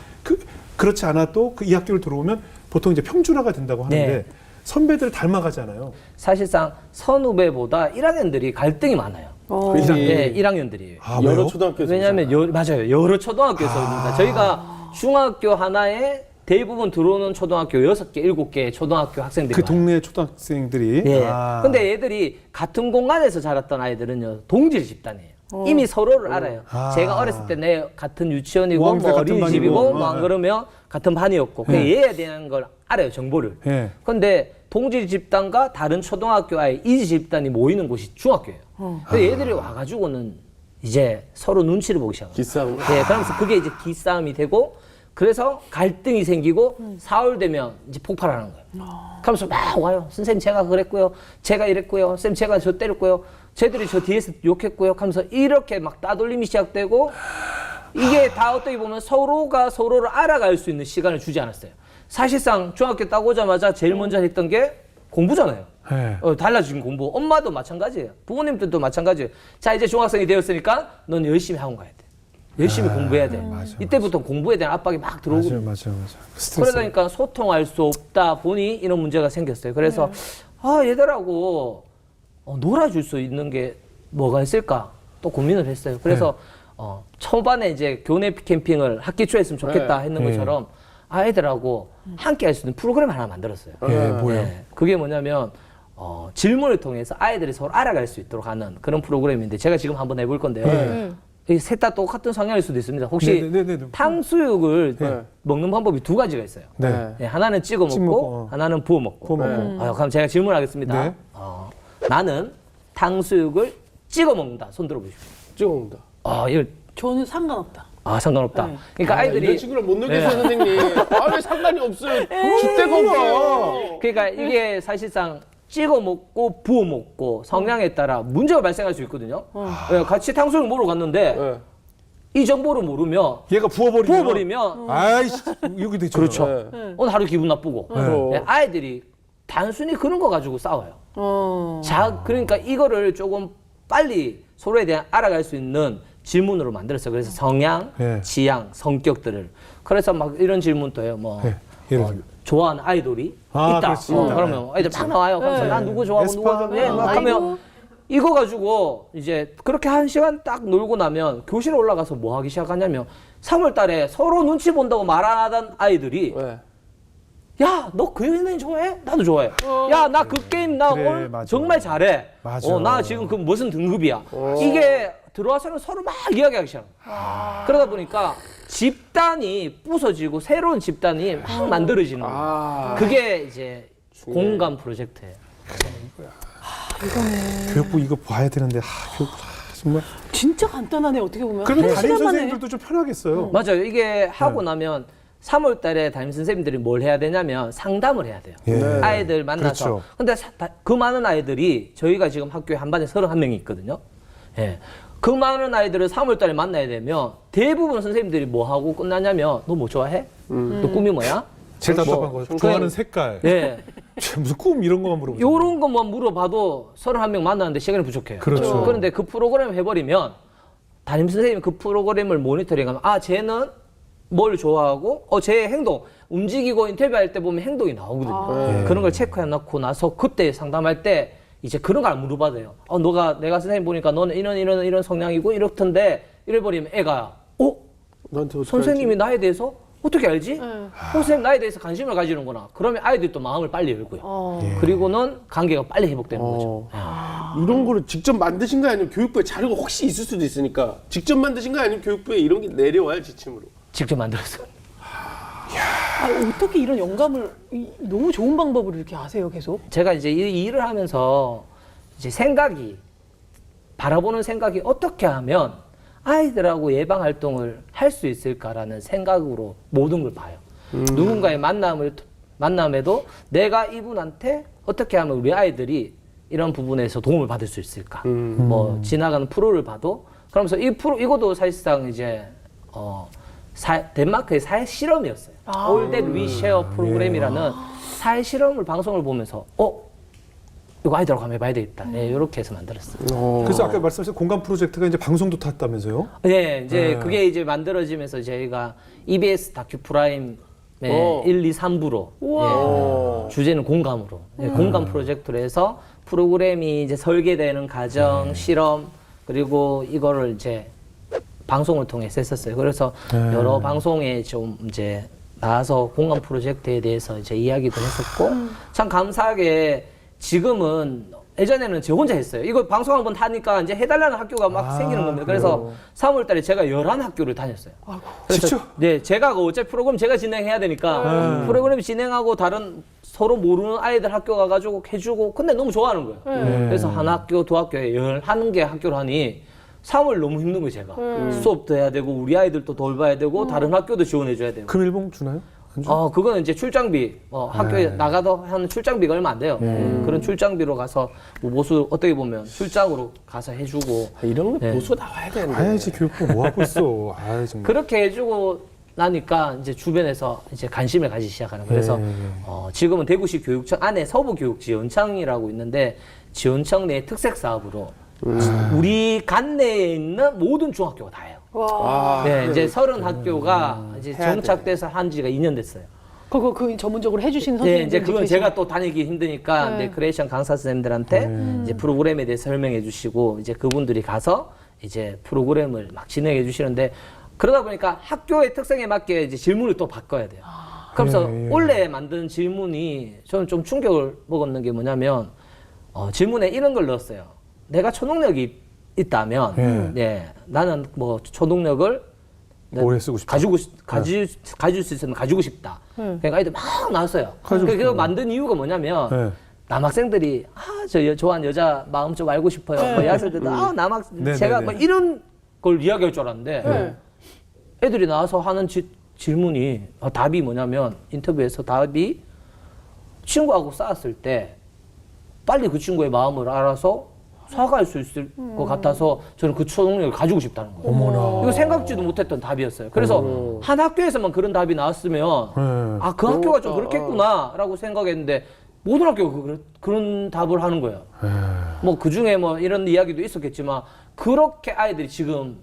그렇지 않아도 이 학교를 들어오면 보통 이제 평준화가 된다고 하는데 선배들을 닮아가잖아요. 사실상 선후배보다 1학년들이 갈등이 많아요. 네, 1학년들이에요. 여러 초등학교에서. 왜냐하면 맞아요. 여러 초등학교에서입니다. 저희가 중학교 하나에 대부분 들어오는 초등학교 6개, 7개 초등학교 학생들이 그 와요. 동네 초등학생들이. 예. 아. 근데 얘들이 같은 공간에서 자랐던 아이들은요, 동질 집단이에요. 이미 서로를 알아요. 아. 제가 어렸을 때 내 같은 유치원이고, 우왕좌 뭐 같은 어린이집이고, 반이고. 뭐 안 그러면 같은 반이었고, 그 얘에 대한 걸 알아요, 정보를. 예. 근데 동질 집단과 다른 초등학교 아이, 이지 집단이 모이는 곳이 중학교예요. 근데 얘들이 와가지고는 이제 서로 눈치를 보기 시작해요. 기싸움. 예, 그러면서 그게 이제 기싸움이 되고, 그래서 갈등이 생기고 4월 되면 이제 폭발하는 거예요. 그러면서 막 와요. 선생님 제가 그랬고요. 제가 이랬고요. 선생님 제가 저 때렸고요. 쟤들이 저 뒤에서 욕했고요. 하면서 이렇게 막 따돌림이 시작되고, 이게 다 어떻게 보면 서로가 서로를 알아갈 수 있는 시간을 주지 않았어요. 사실상 중학교 딱 오자마자 제일 먼저 했던 게 공부잖아요. 예. 달라진 공부. 엄마도 마찬가지예요. 부모님들도 마찬가지예요. 자, 이제 중학생이 되었으니까 넌 열심히 학원 가야 돼. 열심히 공부해야 돼. 이때부터 공부에 대한 압박이 막 들어오고. 맞아. 스트레스. 그러다 보니까 소통할 수 없다 보니 이런 문제가 생겼어요. 그래서 얘들하고 놀아줄 수 있는 게 뭐가 있을까 또 고민을 했어요. 그래서 초반에 이제 교내 캠핑을 학기 초에 했으면 좋겠다 했는 것처럼 아이들하고 함께 할 수 있는 프로그램 하나 만들었어요. 예, 뭐예요? 네, 그게 뭐냐면 질문을 통해서 아이들이 서로 알아갈 수 있도록 하는 그런 프로그램인데 제가 지금 한번 해볼 건데요. 셋 다 똑같은 성향일 수도 있습니다. 혹시 네. 탕수육을 먹는 방법이 두 가지가 있어요. 네. 네, 하나는 찍어 먹고, 찍어 먹고, 하나는 부어 먹고. 구워 먹고. 그럼 제가 질문하겠습니다. 네. 나는 탕수육을 찍어 먹는다. 손 들어보십시오. 찍어온다. 이거 저는 상관없다. 상관없다. 네. 그러니까 아이들이 이런 친구를 못 놀겠어요, 선생님. 왜 상관이 없어요? 줏대가 없어. 그러니까 이게 사실상 찍어 먹고 부어 먹고 성향에 따라 문제가 발생할 수 있거든요. 같이 탕수육 먹으러 갔는데 네. 이 정보를 모르면 얘가 부어버리면. 네. 여기 되죠. 그렇죠. 네. 오늘 하루 기분 나쁘고. 네. 아이들이 단순히 그런 거 가지고 싸워요. 어. 그러니까 이거를 조금 빨리 서로에 대한 알아갈 수 있는 질문으로 만들었어요. 그래서 성향, 네. 지향, 성격들을. 그래서 막 이런 질문도 해요. 뭐 네. 예를 들면. 좋아하는 아이돌이 아, 있다. 그렇지. 그러면 아이들 막 나와요. 그래서 난 누구 좋아하고 누구 에스파. 좋아하고 막 하면 이거 가지고 이제 그렇게 한 시간 딱 놀고 나면 교실에 올라가서 뭐 하기 시작하냐면 3월 달에 서로 눈치 본다고 말 안 하던 아이들이 네. 야, 너 그 연예인 좋아해? 나도 좋아해. 야, 나 그 게임 나 그래, 오늘 맞아. 정말 잘해. 맞아. 나 지금 그 무슨 등급이야. 이게 들어와서는 서로 막 이야기하기 시작해요. 그러다 보니까 집단이 부서지고 새로운 집단이 막 만들어지는 거예요. 그게 이제 공감 프로젝트예요. 교육부 이거 봐야 되는데 교육부 정말. 진짜 간단하네 어떻게 보면. 그러면 한 담임 시간 만에. 선생님들도 좀 편하겠어요. 맞아요. 이게 하고 나면 3월 달에 담임 선생님들이 뭘 해야 되냐면 상담을 해야 돼요. 예. 아이들 만나서. 그렇죠. 근데 그 많은 아이들이 저희가 지금 학교에 한 반에 31명이 있거든요. 예. 그 많은 아이들을 3월 달에 만나야 되면 대부분 선생님들이 뭐 하고 끝나냐면 너 뭐 좋아해? 너 꿈이 뭐야? 제일 답답한 뭐, 거. 그냥- 좋아하는 색깔. 예. 무슨 꿈 이런 것만 물어보죠. 요런 것만 물어봐도 31명 만나는데 시간이 부족해요. 그렇죠. 그런데 그 프로그램 해버리면 담임 선생님이 그 프로그램을 모니터링하면 쟤는 뭘 좋아하고 제 행동 움직이고 인터뷰할 때 보면 행동이 나오거든요. 그런 걸 체크해 놓고 나서 그때 상담할 때 이제 그런 걸 안 물어봐도요. 내가 선생님 보니까 너는 이런 성향이고 이렇던데 이래버리면 애가 너한테 어떻게 선생님이 나에 대해서 어떻게 알지? 선생님 나에 대해서 관심을 가지는구나. 그러면 아이들이 또 마음을 빨리 열고요. 그리고는 관계가 빨리 회복되는 거죠. 알지? 이런 거를 직접 만드신 거 아니면 교육부에 자료가 혹시 있을 수도 있으니까 직접 만드신 거 아니면 교육부에 이런 게 내려와요, 지침으로. 직접 만들었어요. 어떻게 이런 영감을 너무 좋은 방법으로 이렇게 아세요 계속? 제가 이제 이 일을 하면서 이제 바라보는 생각이 어떻게 하면 아이들하고 예방 활동을 할 수 있을까라는 생각으로 모든 걸 봐요. 누군가의 만남에도 내가 이분한테 어떻게 하면 우리 아이들이 이런 부분에서 도움을 받을 수 있을까? 뭐 지나가는 프로를 봐도 그러면서 이것도 사실상 이제 덴마크의 사회 실험이었어요. All That We Share 프로그램이라는 사회 실험을 방송을 보면서 이거 아이들하고 한번 해봐야 되겠다. 이렇게 해서 만들었어요. 그래서 아까 말씀하신 공감 프로젝트가 이제 방송도 탔다면서요? 네, 이제 그게 이제 만들어지면서 저희가 EBS 다큐 프라임의 1, 2, 3부로 주제는 공감으로 공감 프로젝트로 해서 프로그램이 이제 설계되는 과정, 실험 그리고 이거를 이제 방송을 통해서 했었어요. 그래서 여러 방송에 좀 이제 나와서 공감 프로젝트에 대해서 이제 이야기도 했었고 참 감사하게 지금은 예전에는 저 혼자 했어요. 이거 방송 한번 타니까 이제 해달라는 학교가 막 생기는 겁니다. 그래서 3월 달에 제가 11학교를 다녔어요. 그래서 직접? 네, 제가 어차피 프로그램 제가 진행해야 되니까 프로그램 진행하고 다른 서로 모르는 아이들 학교 가가지고 해주고 근데 너무 좋아하는 거예요. 그래서 한 학교, 두 학교에 11개 학교를 하니 3월 너무 힘든 거예요, 제가. 수업도 해야 되고 우리 아이들도 돌봐야 되고 다른 학교도 지원해줘야 되고. 금일봉 주나요? 안 줘요? 그거는 이제 출장비, 학교에 나가도 하는 출장비가 얼마 안 돼요. 그런 출장비로 가서 뭐 모수 어떻게 보면 출장으로 가서 해주고. 이런 거 네. 보수 나와야 되는데. 봐야지 교육부 뭐 하고 있어. 아 정말. 그렇게 해주고 나니까 이제 주변에서 이제 관심을 가지기 시작하는 거예요. 그래서 지금은 대구시 교육청 안에 서부교육지원청이라고 있는데 지원청 내 특색 사업으로 우리 관내에 있는 모든 중학교가 다 해요. 와. 네, 이제 30학교가 이제 해야 정착돼서 한 지가 2년 됐어요. 그 전문적으로 해주시는 네, 선생님들 이제 그건 제가 또 다니기 힘드니까 네. 네, 크리에이션 강사 선생님들한테 이제 프로그램에 대해서 설명해 주시고 이제 그분들이 가서 이제 프로그램을 막 진행해 주시는데 그러다 보니까 학교의 특성에 맞게 이제 질문을 또 바꿔야 돼요. 그래서 예, 예. 원래 만든 질문이 저는 좀 충격을 먹었는 게 뭐냐면 질문에 이런 걸 넣었어요. 내가 초능력이 있다면 네, 나는 뭐 초능력을 오래 쓰고 싶다. 가질 수 있으면 가지고 싶다. 그러니까 아이들 막 나왔어요. 그거 만든 이유가 뭐냐면 네. 남학생들이 저 좋아하는 여자 마음 좀 알고 싶어요. 뭐 여학생들도 네, 제가 네, 뭐 네. 이런 걸 이야기할 줄 알았는데 애들이 나와서 하는 질문이 답이 뭐냐면 인터뷰에서 답이 친구하고 싸웠을 때 빨리 그 친구의 마음을 알아서 사과할 수 있을 것 같아서 저는 그 초능력을 가지고 싶다는 거예요. 어머나. 이거 생각지도 못했던 답이었어요. 그래서 한 학교에서만 그런 답이 나왔으면 네. 그 학교가 좀 그렇겠구나라고 생각했는데 모든 학교가 그런 답을 하는 거예요. 뭐 그 중에 뭐 이런 이야기도 있었겠지만 그렇게 아이들이 지금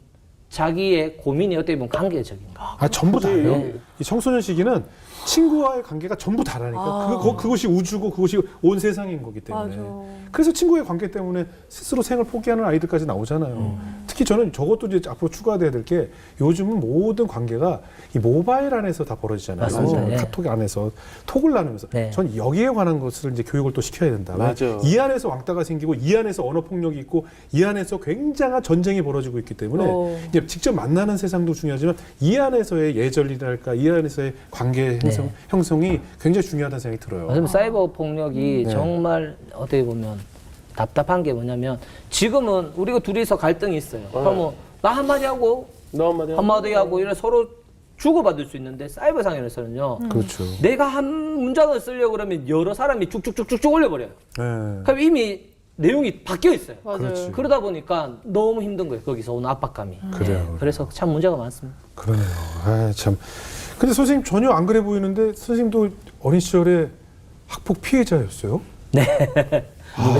자기의 고민이 어떻게 보면 관계적인 거. 아 전부 다예요. 이 청소년 시기는 친구와의 관계가 전부 다라니까. 그것이 우주고 그것이 온 세상인 거기 때문에. 맞아. 그래서 친구의 관계 때문에 스스로 생을 포기하는 아이들까지 나오잖아요. 특히 저는 저것도 이제 앞으로 추가돼야 될 게 요즘은 모든 관계가 이 모바일 안에서 다 벌어지잖아요. 맞습니다. 네. 카톡 안에서 톡을 나누면서. 네. 전 여기에 관한 것을 이제 교육을 또 시켜야 된다. 맞아. 이 안에서 왕따가 생기고 이 안에서 언어 폭력이 있고 이 안에서 굉장한 전쟁이 벌어지고 있기 때문에 이제 직접 만나는 세상도 중요하지만 이 안에서의 예절이랄까 이 안에서의 관계 형성이 굉장히 중요하다는 생각이 들어요. 맞습니다. 사이버 폭력이 정말 어떻게 보면 답답한 게 뭐냐면 지금은 우리가 둘이서 갈등이 있어요. 그러면 나 한마디 하고 너 한마디 하고 이런 서로 주고받을 수 있는데 사이버상에서는요. 그렇죠. 내가 한 문장을 쓰려고 그러면 여러 사람이 쭉쭉쭉쭉 올려버려요. 네. 그럼 이미 내용이 바뀌어 있어요. 맞아요. 그렇지. 그러다 보니까 너무 힘든 거예요. 거기서 오는 압박감이. 그래요. 그래서 참 문제가 많습니다. 그러네요. 아, 참. 근데 선생님 전혀 안 그래 보이는데 선생님도 어린 시절에 학폭 피해자였어요?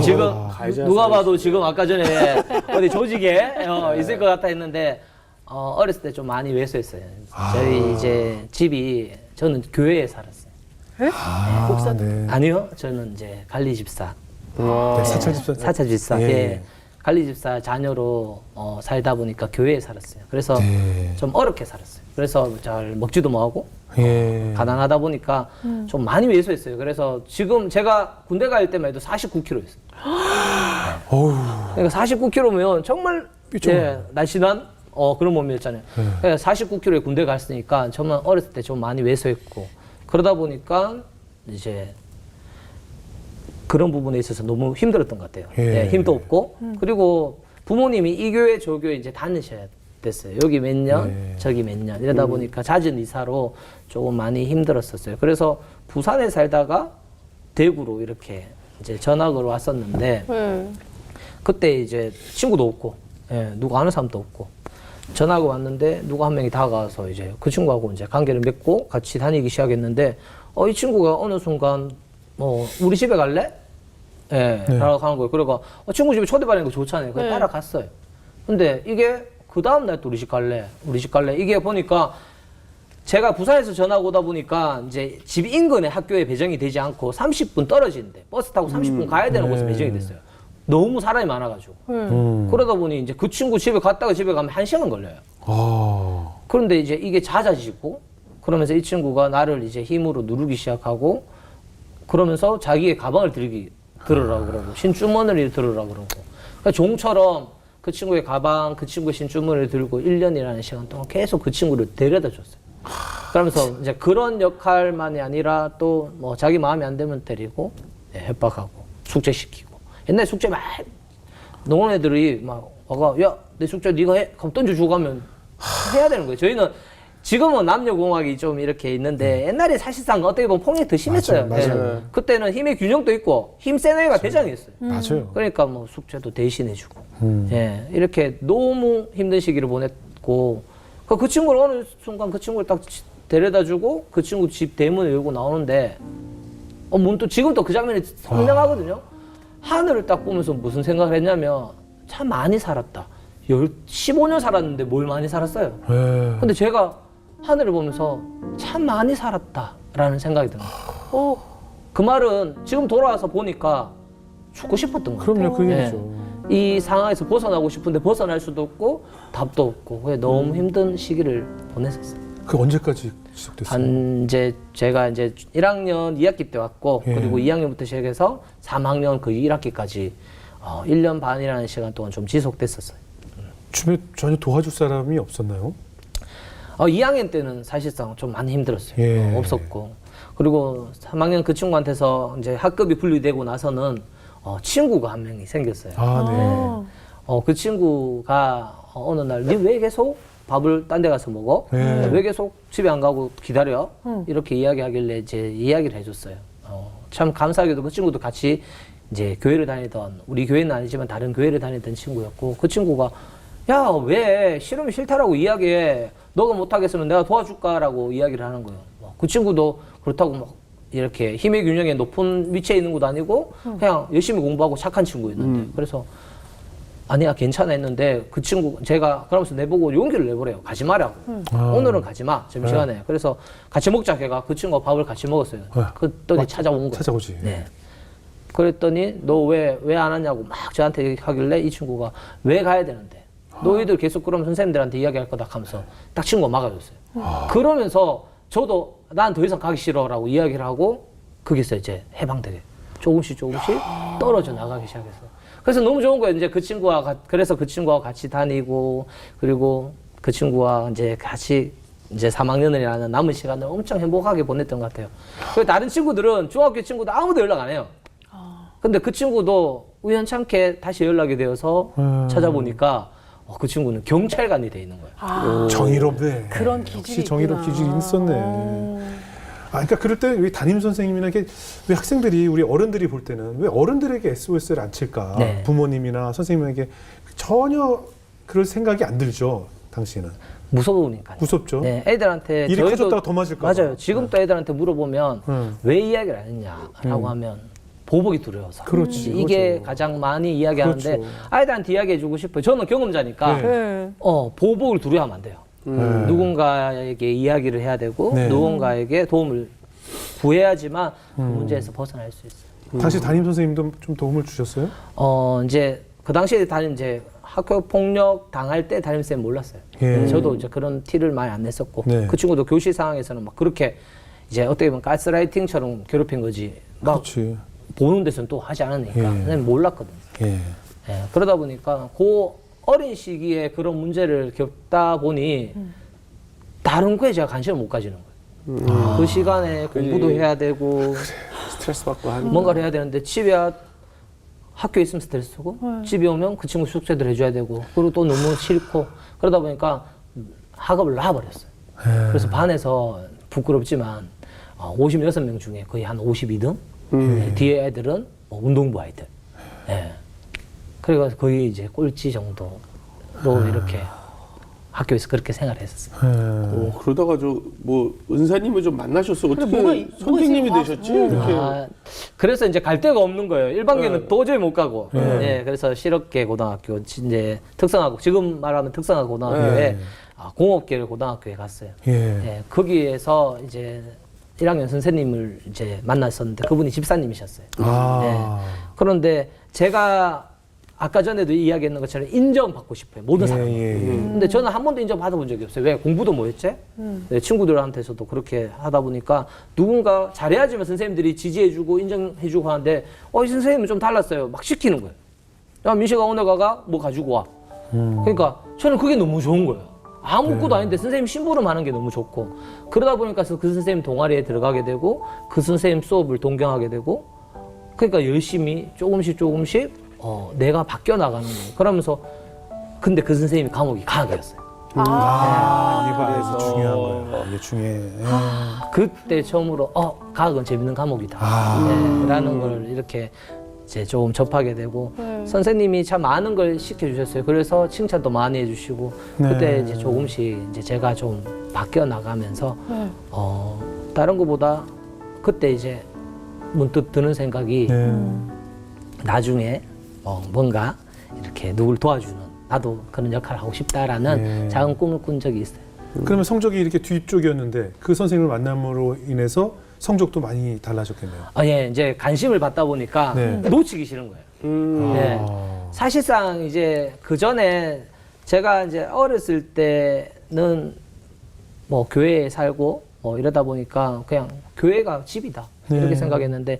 지금 가해자 누가 봐도 지금 아까 전에 어디 조직에 있을 것 같아 했는데 어렸을 때 좀 많이 외소했어요. 저희 이제 집이 저는 교회에 살았어요. 아, 네. 아니요, 저는 이제 관리 집사, 네, 사찰 집사. 사찰 집사, 예. 예. 관리 집사 자녀로 살다 보니까 교회에 살았어요. 그래서 네. 좀 어렵게 살았어요. 그래서 잘 먹지도 못하고 예. 가난하다 보니까 좀 많이 외소했어요. 그래서 지금 제가 군대 갈 때만 해도 49kg였어요. 어우. 그러니까 49kg면 정말 삐뚤어요. 날씬한 그런 몸이었잖아요. 그러니까 49kg에 군대 갔으니까 정말 어렸을 때 좀 많이 외소했고 그러다 보니까 이제 그런 부분에 있어서 너무 힘들었던 것 같아요. 예. 네, 힘도 없고 그리고 부모님이 이 교회 저 교회 이제 다니셔야 됐어요. 여기 몇 년, 예. 저기 몇 년 이러다 보니까 잦은 이사로 조금 많이 힘들었었어요. 그래서 부산에 살다가 대구로 이렇게 이제 전학을 왔었는데 그때 이제 친구도 없고 누구 아는 사람도 없고 전학을 왔는데 누가 한 명이 다가와서 이제 그 친구하고 이제 관계를 맺고 같이 다니기 시작했는데 이 친구가 어느 순간 우리 집에 갈래? 라고 하는 거예요. 그러니까 친구 집에 초대받는 거 좋잖아요. 그래서 따라갔어요. 근데 이게 그 다음날 또 우리 집 갈래? 이게 보니까 제가 부산에서 전학 오다 보니까 이제 집 인근에 학교에 배정이 되지 않고 30분 떨어지는데 버스 타고 30분 가야 되는 곳에 배정이 됐어요. 너무 사람이 많아가지고. 그러다 보니 이제 그 친구 집에 갔다가 집에 가면 1시간 걸려요. 아. 그런데 이제 이게 잦아지고 그러면서 이 친구가 나를 이제 힘으로 누르기 시작하고 그러면서 자기의 가방을 들으라고 그러고 신주머니를 들으라고 그러고 그러니까 종처럼 그 친구의 가방, 그 친구의 신주머니를 들고 1년이라는 시간 동안 계속 그 친구를 데려다 줬어요. 그러면서 이제 그런 역할만이 아니라 또 뭐 자기 마음에 안 들면 때리고 협박하고 숙제시키고 옛날에 숙제 막 농원 애들이 막 와가 야 내 숙제 네가 해? 그럼 던져주고 가면 해야 되는 거예요. 저희는 지금은 남녀공학이 좀 이렇게 있는데 옛날에 사실상 어떻게 보면 폭력이 더 심했어요. 맞아요. 예. 그때는 힘의 균형도 있고 힘 센 애가 대장이었어요. 맞아요. 그러니까 뭐 숙제도 대신해주고 예, 이렇게 너무 힘든 시기를 보냈고 그 친구를 어느 순간 그 친구를 딱 데려다주고 그 친구 집 대문을 열고 나오는데 문득 지금도 그 장면이 선명하거든요. 하늘을 딱 보면서 무슨 생각을 했냐면 참 많이 살았다. 15년 살았는데 뭘 많이 살았어요. 예. 근데 제가 하늘을 보면서 참 많이 살았다라는 생각이 든 거예요. 그 말은 지금 돌아와서 보니까 죽고 싶었던 거예요. 그럼요, 그 예. 얘기죠. 이 상황에서 벗어나고 싶은데 벗어날 수도 없고 답도 없고 그게 너무 힘든 시기를 보냈었어요. 그 언제까지 지속됐어요? 한 이제 제가 이제 1학년 2학기 때 왔고 예. 그리고 2학년부터 시작해서 3학년 그 1학기까지 1년 반이라는 시간 동안 좀 지속됐었어요. 주변에 전혀 도와줄 사람이 없었나요? 2학년 때는 사실상 좀 많이 힘들었어요. 예. 없었고. 그리고 3학년 그 친구한테서 이제 학급이 분리되고 나서는 친구가 한 명이 생겼어요. 아, 네. 그 친구가 어느 날, 니 왜 계속 밥을 딴 데 가서 먹어? 예. 왜 계속 집에 안 가고 기다려? 이렇게 이야기하길래 이제 이야기를 해줬어요. 참 감사하게도 그 친구도 같이 이제 교회를 다니던, 우리 교회는 아니지만 다른 교회를 다니던 친구였고, 그 친구가 야, 왜 싫으면 싫다라고 이야기해. 너가 못하겠으면 내가 도와줄까라고 이야기를 하는 거예요. 그 친구도 그렇다고 막 이렇게 힘의 균형에 높은 위치에 있는 것도 아니고 그냥 열심히 공부하고 착한 친구였는데 그래서 아니야 괜찮아 했는데 그 친구 제가 그러면서 내보고 용기를 내보래요. 가지 마라고. 오늘은 가지 마. 점심시간에. 그래서 같이 먹자 걔가 그 친구가 밥을 같이 먹었어요. 그랬더니 찾아온 거예요. 찾아오지. 네. 그랬더니 너 왜 안 왔냐고 막 저한테 하길래 이 친구가 왜 가야 되는데 너희들 계속 그러면 선생님들한테 이야기할 거다 하면서 딱 친구가 막아줬어요. 그러면서 저도 난 더 이상 가기 싫어라고 이야기를 하고 거기서 이제 해방되게 조금씩 떨어져 나가기 시작했어요. 그래서 너무 좋은 거예요. 이제 그래서 그 친구와 같이 다니고 그리고 그 친구와 이제 같이 이제 3학년이라는 남은 시간을 엄청 행복하게 보냈던 것 같아요. 그리고 다른 친구들은 중학교 친구도 아무도 연락 안 해요. 근데 그 친구도 우연찮게 다시 연락이 되어서 찾아보니까 그 친구는 경찰관이 돼 있는 거예요. 정의롭네. 그런 기질이 역시 정의롭 있구나. 기질이 있었네. 그러니까 그럴 때 왜 담임 선생님이나 이렇게 왜 학생들이 우리 어른들이 볼 때는 왜 어른들에게 SOS를 안 칠까? 네. 부모님이나 선생님에게 전혀 그럴 생각이 안 들죠. 당시에는 무서우니까요. 무섭죠. 네, 애들한테 일이 커졌다가 더 맞을까 봐. 맞아요. 지금도 애들한테 물어보면 왜 이야기를 안 했냐라고 하면 보복이 두려워서. 그렇지, 이게 그렇죠. 가장 많이 이야기하는데 그렇죠. 아이들한테 이야기해주고 싶어요. 저는 경험자니까 네. 보복을 두려워하면 안 돼요. 누군가에게 이야기를 해야 되고 네. 누군가에게 도움을 구해야지만 그 문제에서 벗어날 수 있어요. 당시 담임 선생님도 좀 도움을 주셨어요? 이제 그 당시에 이제 학교 폭력 당할 때 담임쌤 몰랐어요. 예. 저도 이제 그런 티를 많이 안 냈었고 네. 그 친구도 교실 상황에서는 막 그렇게 이제 어떻게 보면 가스라이팅처럼 괴롭힌 거지 막 그렇지. 보는 데서는 또 하지 않으니까 예. 선생님 몰랐거든요. 예. 예, 그러다 보니까 그 어린 시기에 그런 문제를 겪다 보니 다른 거에 제가 관심을 못 가지는 거예요. 그 시간에 공부도 해야 되고 스트레스 받고 하는 뭔가를 해야 되는데 학교에 있으면 스트레스고 집에 오면 그 친구 숙제들 해줘야 되고 그리고 또 너무 싫고 그러다 보니까 학업을 놔버렸어요. 그래서 반에서 부끄럽지만 56명 중에 거의 한 52등 뒤에 애들은 뭐 운동부 아이들. 예. 그래서 거의 이제 꼴찌 정도로 이렇게 학교에서 그렇게 생활했었어요. 그러다가 뭐 은사님을 좀 만나셨어. 어떻게 뭐가 선생님이 있어요? 되셨지? 이렇게. 그래서 이제 갈 데가 없는 거예요. 일반계는 도저히 못 가고. 예, 그래서 실업계 고등학교, 이제 특성화고, 지금 말하면 특성화 고등학교에 공업계를 고등학교에 갔어요. 예, 거기에서 이제 1학년 선생님을 이제 만났었는데 그분이 집사님이셨어요. 아. 예. 그런데 제가 아까 전에도 이야기했는 것처럼 인정받고 싶어요. 모든 사람. 근데 저는 한 번도 인정받아본 적이 없어요. 왜? 공부도 뭐 했지? 네, 친구들한테서도 그렇게 하다 보니까 누군가 잘해야지만 선생님들이 지지해주고 인정해주고 하는데 이 선생님은 좀 달랐어요. 막 시키는 거예요. 야, 민식아 오늘 가가 뭐 가지고 와. 그러니까 저는 그게 너무 좋은 거예요. 아무것도 아닌데 선생님 심부름 하는 게 너무 좋고 그러다 보니까 그 선생님 동아리에 들어가게 되고 그 선생님 수업을 동경하게 되고 그러니까 열심히 조금씩 내가 바뀌어 나가는 거예요. 그러면서 근데 그 선생님이 감옥이 과학이었어요. 이게 봐, 이게 중요한 거예요. 이게 중요해. 그때 처음으로 과학은 재밌는 과목이다. 라는 걸 이렇게 이제 조금 접하게 되고 선생님이 참 많은 걸 시켜주셨어요. 그래서 칭찬도 많이 해주시고 그때 이제 조금씩 이제 제가 좀 바뀌어 나가면서 다른 것보다 그때 이제 문득 드는 생각이 나중에 뭔가 이렇게 누굴 도와주는 나도 그런 역할을 하고 싶다라는 작은 꿈을 꾼 적이 있어요. 그러면 성적이 이렇게 뒤쪽이었는데 그 선생님을 만남으로 인해서 성적도 많이 달라졌겠네요. 예, 이제 관심을 받다 보니까 놓치기 싫은 거예요. 예. 사실상 이제 그 전에 제가 이제 어렸을 때는 뭐 교회에 살고 이러다 보니까 그냥 교회가 집이다 이렇게 생각했는데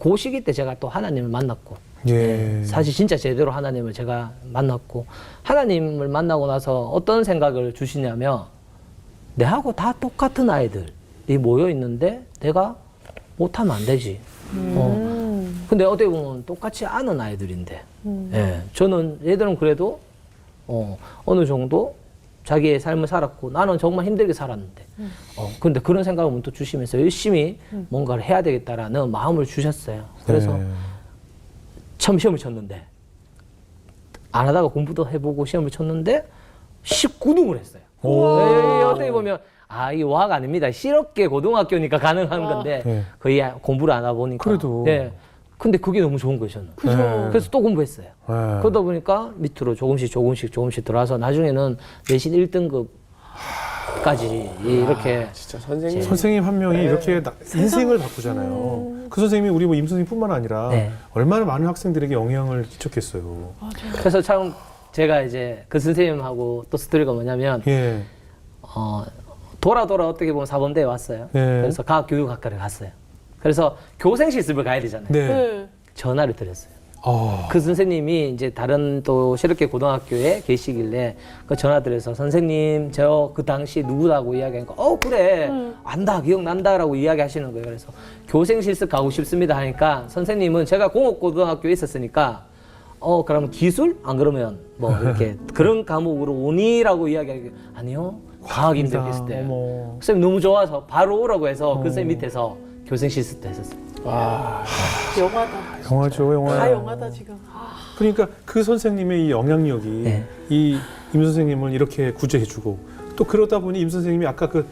그 시기 때 제가 또 하나님을 만났고 사실 진짜 제대로 하나님을 제가 만났고 하나님을 만나고 나서 어떤 생각을 주시냐면 내하고 다 똑같은 아이들이 모여 있는데 내가 못하면 안 되지. 근데 어떻게 보면 똑같이 아는 아이들인데 저는 얘들은 그래도 어느 정도 자기의 삶을 살았고 나는 정말 힘들게 살았는데 근데 그런 생각을 문득 주시면서 열심히 뭔가를 해야 되겠다라는 마음을 주셨어요. 그래서 처음 시험을 쳤는데 안 하다가 공부도 해보고 시험을 쳤는데 19등을 했어요. 어떻게 보면 이 와가 아닙니다. 실업계 고등학교니까 가능한 건데 거의 공부를 안 하다 보니까 그래도 근데 그게 너무 좋은 거예요, 저는. 그래서 또 공부했어요. 그러다 보니까 밑으로 조금씩 들어와서 나중에는 내신 1등급까지 이렇게. 진짜 선생님. 선생님 한 명이 이렇게 인생을 바꾸잖아요. 그 선생님이 우리 뭐 임 선생님뿐만 아니라 얼마나 많은 학생들에게 영향을 끼쳤겠어요. 그래서 참 제가 이제 그 선생님하고 또 스토리가 뭐냐면 돌아 어떻게 보면 사범대에 왔어요. 그래서 과학교육학과를 갔어요. 그래서 교생 실습을 가야 되잖아요. 전화를 드렸어요. 그 선생님이 이제 다른 또 실업계 고등학교에 계시길래 그 전화 드려서 선생님 저 그 당시 누구라고 이야기하니까 그래 안다 기억난다라고 이야기하시는 거예요. 그래서 교생 실습 가고 싶습니다 하니까 선생님은 제가 공업고등학교에 있었으니까 그러면 기술? 안 그러면 뭐 이렇게 그런 과목으로 오니라고 이야기하니까 아니요 과학인데 비슷해요 선생님 너무 좋아서 바로 오라고 해서 그 선생님 밑에서 교생 실습도 했었어요. 영화다. 영화죠, 영화. 다 영화다 지금. 그러니까 그 선생님의 이 영향력이 이 임 선생님을 이렇게 구제해주고 또 그러다 보니 임 선생님이 아까 그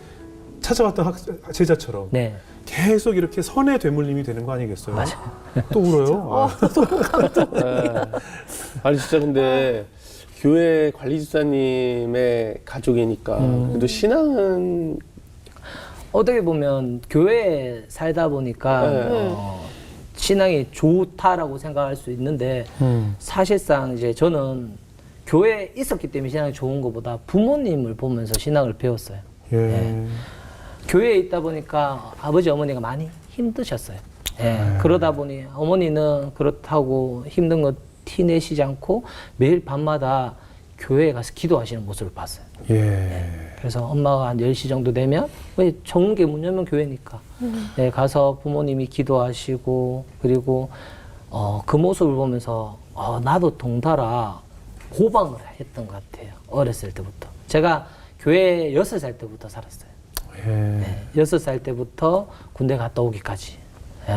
찾아왔던 제자처럼 계속 이렇게 선의 되물림이 되는 거 아니겠어요? 맞아요. 또 울어요? 너무 감동. 아니 진짜 근데 교회 관리 집사님의 가족이니까 그래도 신앙은 어떻게 보면 교회에 살다 보니까 신앙이 좋다라고 생각할 수 있는데 사실상 이제 저는 교회에 있었기 때문에 신앙이 좋은 것보다 부모님을 보면서 신앙을 배웠어요. 교회에 있다 보니까 아버지 어머니가 많이 힘드셨어요. 그러다 보니 어머니는 그렇다고 힘든 거 티내시지 않고 매일 밤마다 교회에 가서 기도하시는 모습을 봤어요. 그래서 엄마가 한 10시 정도 되면 왜 정은계 문 열면 교회니까 가서 부모님이 기도하시고 그리고 그 모습을 보면서 나도 동달아 고방을 했던 것 같아요. 어렸을 때부터. 제가 교회에 6살 때부터 살았어요. 6살 때부터 군대 갔다 오기까지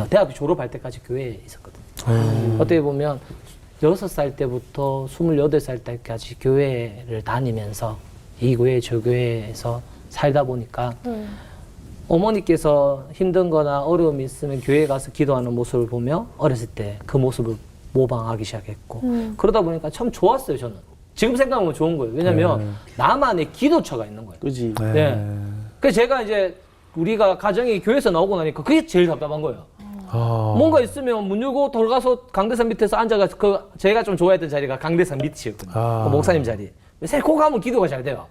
대학교 졸업할 때까지 교회에 있었거든요. 어떻게 보면 6살 때부터 28살 때까지 교회를 다니면서 이 교회 저 교회에서 살다 보니까 어머니께서 힘든 거나 어려움이 있으면 교회에 가서 기도하는 모습을 보며 어렸을 때 그 모습을 모방하기 시작했고 그러다 보니까 참 좋았어요. 저는 지금 생각하면 좋은 거예요. 왜냐면 나만의 기도처가 있는 거예요. 그지. 그래서 제가 이제 우리가 가정이 교회에서 나오고 나니까 그게 제일 답답한 거예요. 뭔가 있으면 문 열고 돌아가서 강대상 밑에서 앉아가지고 제가 좀 좋아했던 자리가 강대상 밑이었거든요. 그 목사님 자리. 거 가면 기도가 잘 돼요.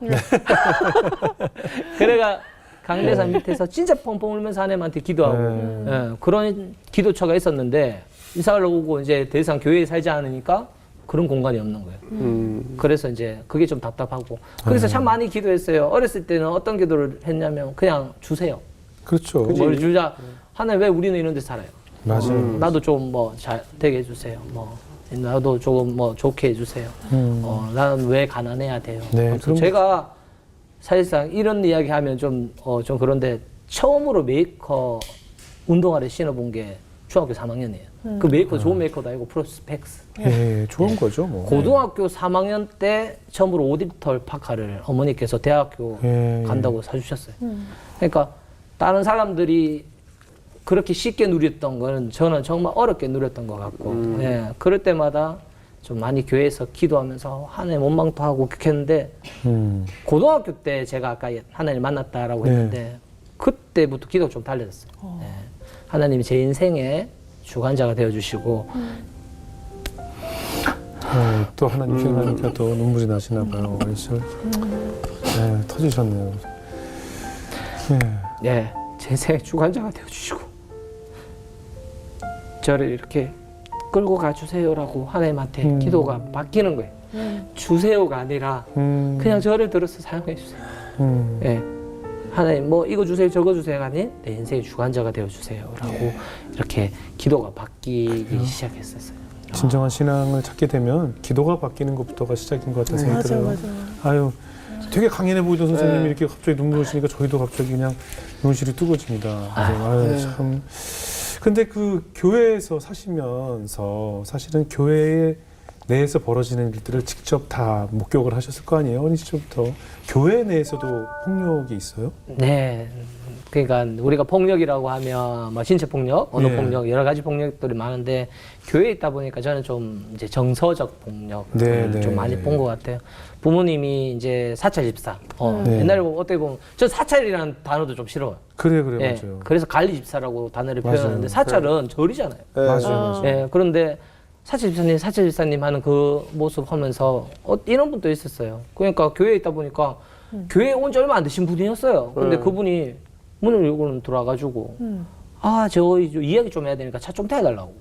그래가 강대상 밑에서 진짜 펑펑 울면서 하나님한테 기도하고 예, 그런 기도처가 있었는데 이사를 오고 이제 더 이상 교회에 살지 않으니까 그런 공간이 없는 거예요. 그래서 이제 그게 좀 답답하고 그래서 참 많이 기도했어요. 어렸을 때는 어떤 기도를 했냐면 그냥 주세요. 그렇죠. 뭘 주자. 하나님 왜 우리는 이런 데 살아요? 맞아요. 나도 좀 뭐 잘 되게 해주세요. 뭐 나도 조금 뭐 좋게 해주세요. 나는 왜 가난해야 돼요? 네, 그래서 제가 사실상 이런 이야기 하면 좀 그런데 처음으로 메이커 운동화를 신어본 게 중학교 3학년이에요. 그 메이커 좋은 메이커도 아니고 프로스펙스. 예, 좋은 거죠, 뭐. 고등학교 3학년 때 처음으로 오디털 파카를 어머니께서 대학교 간다고 사주셨어요. 그러니까 다른 사람들이 그렇게 쉽게 누렸던 거는 저는 정말 어렵게 누렸던 것 같고 예, 그럴 때마다 좀 많이 교회에서 기도하면서 하나님 원망도 하고 그렇게 했는데 고등학교 때 제가 아까 하나님 만났다라고 했는데 그때부터 기도가 좀 달라졌어요. 예, 하나님이 제 인생의 주관자가 되어주시고 또 하나님 기도하니까 또 눈물이 나시나 봐요. 얼굴. 네, 터지셨네요. 예, 제 인생의 주관자가 되어주시고 저를 이렇게 끌고 가주세요라고 하나님한테 기도가 바뀌는 거예요. 주세요가 아니라 그냥 저를 들어서 사용해 주세요. 예, 하나님 뭐 이거 주세요 저거 주세요가 아닌 내 인생의 주관자가 되어주세요라고 이렇게 기도가 바뀌기 시작했었어요. 진정한 신앙을 찾게 되면 기도가 바뀌는 것부터가 시작인 것 같다는 생각이 들어요. 아유, 되게 강인해 보이던 선생님이 이렇게 갑자기 눈물 오시니까 저희도 갑자기 그냥 눈시울이 뜨거워집니다. 아유, 참. 근데 그 교회에서 사시면서 사실은 교회 내에서 벌어지는 일들을 직접 다 목격을 하셨을 거 아니에요? 어린 시절부터. 교회 내에서도 폭력이 있어요? 네. 그러니까 우리가 폭력이라고 하면 뭐 신체 폭력, 언어 폭력, 여러 가지 폭력들이 많은데 교회에 있다 보니까 저는 좀 이제 정서적 폭력을 좀 많이 본 것 같아요. 부모님이 이제 사찰 집사. 옛날에 어떻게 보면 저 사찰이라는 단어도 좀 싫어요. 그래, 예, 맞아요. 그래서 관리 집사라고 단어를 표현하는데 사찰은 절이잖아요. 맞아요. 예, 그런데 사찰 집사님 하는 그 모습 하면서 이런 분도 있었어요. 그러니까 교회에 있다 보니까 교회에 온 지 얼마 안 되신 분이었어요. 근데 그분이 문을 열고는 들어와가지고 저 이야기 좀 해야 되니까 차 좀 태워달라고.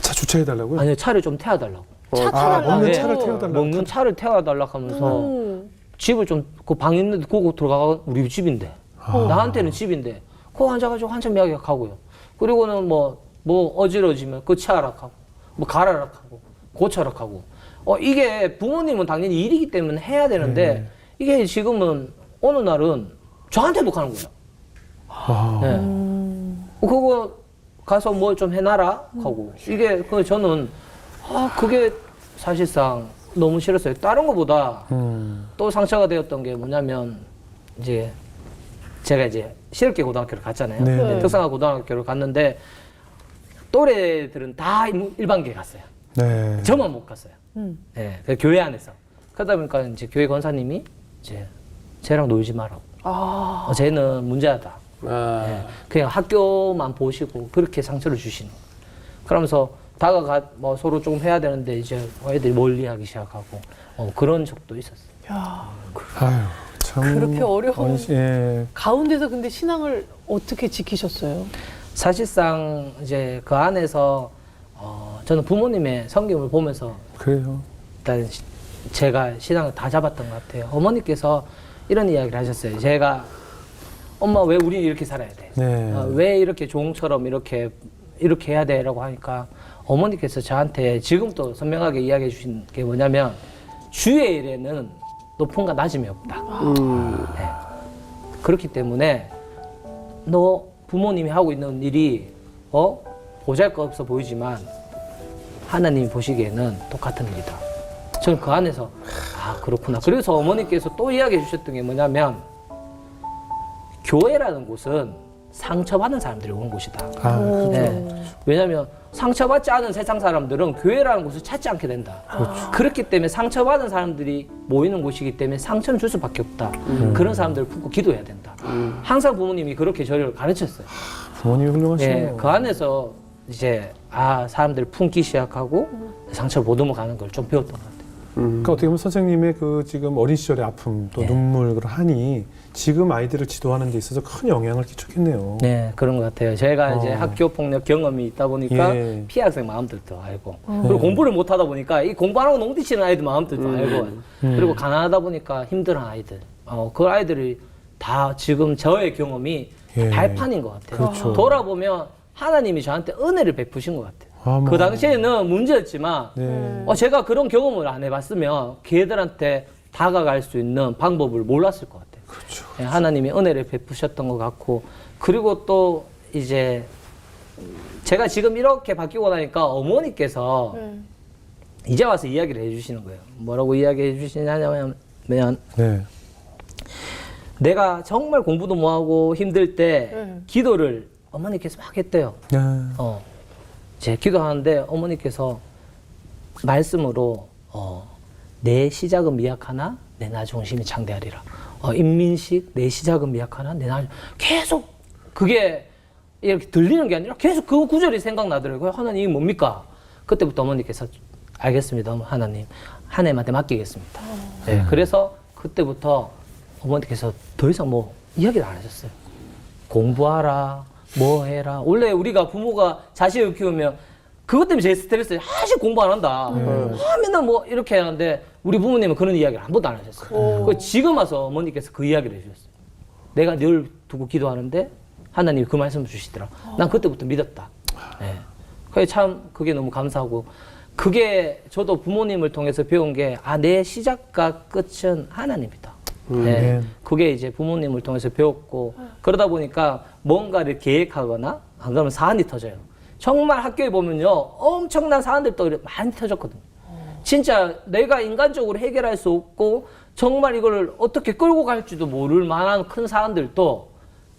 차 주차해달라고요? 아니요, 차를 좀 태워달라고. 차 타달라고. 먹는 차를 태워달라고. 먹는 차를 태워달라고 하면서 집을 좀 그 방 있는데 그거 들어가가 우리 집인데 나한테는 집인데 그거 앉아가지고 한참 이야기하고요. 그리고는 뭐 어지러지면 그 치아락 하고 뭐 가라락 하고 고쳐락 하고 이게 부모님은 당연히 일이기 때문에 해야 되는데 이게 지금은 어느 날은 저한테도 가는 거예요. 네. 그거 가서 뭘 좀 해놔라 하고 이게 저는 그게 사실상 너무 싫었어요. 다른 것보다 또 상처가 되었던 게 뭐냐면 이제 제가 이제 실업계 고등학교를 갔잖아요. 네. 특성화 고등학교를 갔는데 또래들은 다 일반계에 갔어요. 네. 저만 못 갔어요. 네, 그 교회 안에서. 그러다 보니까 이제 교회 권사님이 이제 쟤랑 놀지 마라고. 쟤는 문제하다. 네, 그냥 학교만 보시고 그렇게 상처를 주시는 거예요. 그러면서 뭐 서로 조금 해야 되는데 이제 애들이 멀리하기 시작하고 그런 적도 있었어요. 야, 아유, 참. 그렇게 어려운 예. 가운데서 근데 신앙을 어떻게 지키셨어요? 사실상 이제 그 안에서 저는 부모님의 성경을 보면서 그래요. 일단 제가 신앙을 다 잡았던 것 같아요. 어머니께서 이런 이야기를 하셨어요. 제가 엄마 왜 우리 이렇게 살아야 돼? 네. 왜 이렇게 종처럼 이렇게 해야 돼라고 하니까 어머니께서 저한테 지금도 선명하게 이야기해 주신 게 뭐냐면 주의 일에는 높음과 낮음이 없다. 네. 그렇기 때문에 너 부모님이 하고 있는 일이 보잘것없어 보이지만 하나님이 보시기에는 똑같은 일이다. 저는 그 안에서 그렇구나. 그래서 어머니께서 또 이야기해 주셨던 게 뭐냐면 교회라는 곳은 상처받은 사람들이 오는 곳이다. 네. 왜냐하면 상처받지 않은 세상 사람들은 교회라는 곳을 찾지 않게 된다. 그렇기 때문에 상처받은 사람들이 모이는 곳이기 때문에 상처는 줄 수밖에 없다. 그런 사람들을 품고 기도해야 된다. 항상 부모님이 그렇게 저를 가르쳤어요. 부모님이 훌륭하시네요. 예, 그 안에서 이제 사람들 품기 시작하고 상처를 못 넘어가는 걸 좀 배웠던 것 같아요. 그러니까 어떻게 보면 선생님의 그 지금 어린 시절의 아픔 또 예. 눈물 그런 한이 지금 아이들을 지도하는 데 있어서 큰 영향을 끼쳤겠네요. 네, 그런 것 같아요. 제가 이제 학교 폭력 경험이 있다 보니까 예. 피해 학생 마음들도 알고 그리고 공부를 못 하다 보니까 이 공부하라고 농디치는 아이들 마음들도 알고 그리고 가난하다 보니까 힘든 아이들 그 아이들이 다 지금 저의 경험이 예. 발판인 것 같아요. 그렇죠. 돌아보면 하나님이 저한테 은혜를 베푸신 것 같아요. 아마. 그 당시에는 문제였지만 네. 제가 그런 경험을 안 해봤으면 걔들한테 다가갈 수 있는 방법을 몰랐을 것 같아요. 그렇죠. 예, 하나님이 은혜를 베푸셨던 것 같고 그리고 또 이제 제가 지금 이렇게 바뀌고 나니까 어머니께서 이제 와서 이야기를 해주시는 거예요. 뭐라고 이야기해 주시냐면 네. 내가 정말 공부도 못하고 힘들 때 기도를 어머니께서 막 했대요. 네. 이제 기도하는데 어머니께서 말씀으로 내 시작은 미약하나 내 나중심이 창대하리라. 인민식 내 시작은 미약하나 내 나중 계속 그게 이렇게 들리는 게 아니라 계속 그 구절이 생각나더라고요. 하나님 이게 뭡니까? 그때부터 어머니께서 알겠습니다. 하나님 하나님한테 맡기겠습니다. 네, 그래서 그때부터 어머니께서 더 이상 뭐 이야기를 안 하셨어요. 공부하라 뭐 해라. 원래 우리가 부모가 자식을 키우면 그것 때문에 제일 스트레스예요. 사실 공부 안 한다. 맨날 뭐 이렇게 하는데 우리 부모님은 그런 이야기를 한 번도 안 하셨어요. 그 지금 와서 어머니께서 그 이야기를 해주셨어요. 내가 늘 두고 기도하는데 하나님이 그 말씀을 주시더라. 난 그때부터 믿었다. 네. 그게 참 그게 너무 감사하고 그게 저도 부모님을 통해서 배운 게 내 시작과 끝은 하나님이다. 네. 그게 이제 부모님을 통해서 배웠고 그러다 보니까 뭔가를 계획하거나 안 그러면 사안이 터져요. 정말 학교에 보면요 엄청난 사안들도 많이 터졌거든요. 진짜 내가 인간적으로 해결할 수 없고 정말 이걸 어떻게 끌고 갈지도 모를 만한 큰 사안들도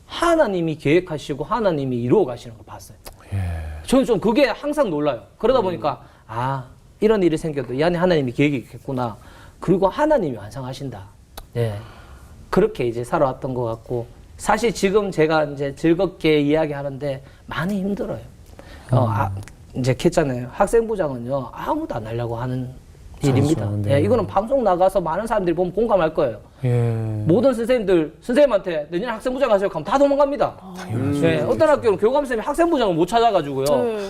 하나님이 계획하시고 하나님이 이루어 가시는 걸 봤어요. 저는 좀 그게 항상 놀라요. 그러다 보니까 이런 일이 생겨도 이 안에 하나님이 계획이 있겠구나. 그리고 하나님이 완성하신다. 네. 그렇게 이제 살아왔던 것 같고 사실 지금 제가 이제 즐겁게 이야기하는데 많이 힘들어요. 이제 했잖아요. 학생부장은요 아무도 안 하려고 하는 일입니다. 그렇죠. 네. 이거는 방송 나가서 많은 사람들이 보면 공감할 거예요. 모든 선생님들 선생님한테 내년 학생부장 하세요 하면 다 도망갑니다. 어떤 학교는 교감선생님이 학생부장을 못 찾아가지고요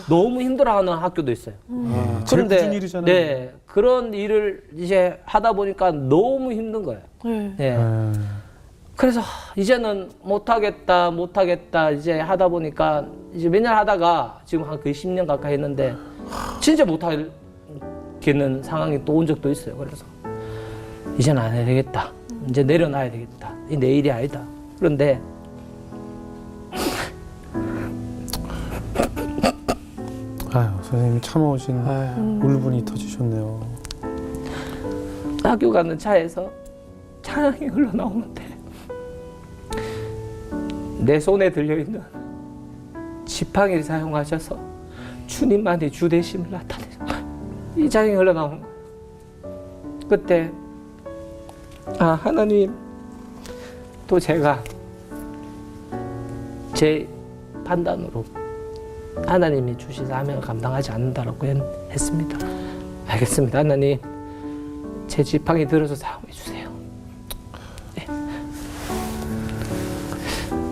너무 힘들어하는 학교도 있어요. 제일 굳은 일이잖아요. 네, 그런 일을 이제 하다 보니까 너무 힘든 거예요. 그래서 이제는 못하겠다 이제 하다 보니까 이제 몇 년 하다가 지금 한 거의 10년 가까이 했는데 진짜 못하겠는 상황이 또 온 적도 있어요. 그래서 이제는 안 해야 되겠다. 이제 내려놔야 되겠다. 이 내 일이 아니다. 그런데 선생님이 참아오신 울분이 터지셨네요. 학교 가는 차에서 찬양이 흘러나오는데 내 손에 들려있는 지팡이를 사용하셔서 주님만이 주 되심을 나타내서 이 찬양이 흘러나오는 거예요. 그때 하나님 또 제가 제 판단으로 하나님이 주신 사명을 감당하지 않는다라고 했습니다. 알겠습니다. 하나님 제 지팡이 들어서 사용해 주세요. 네.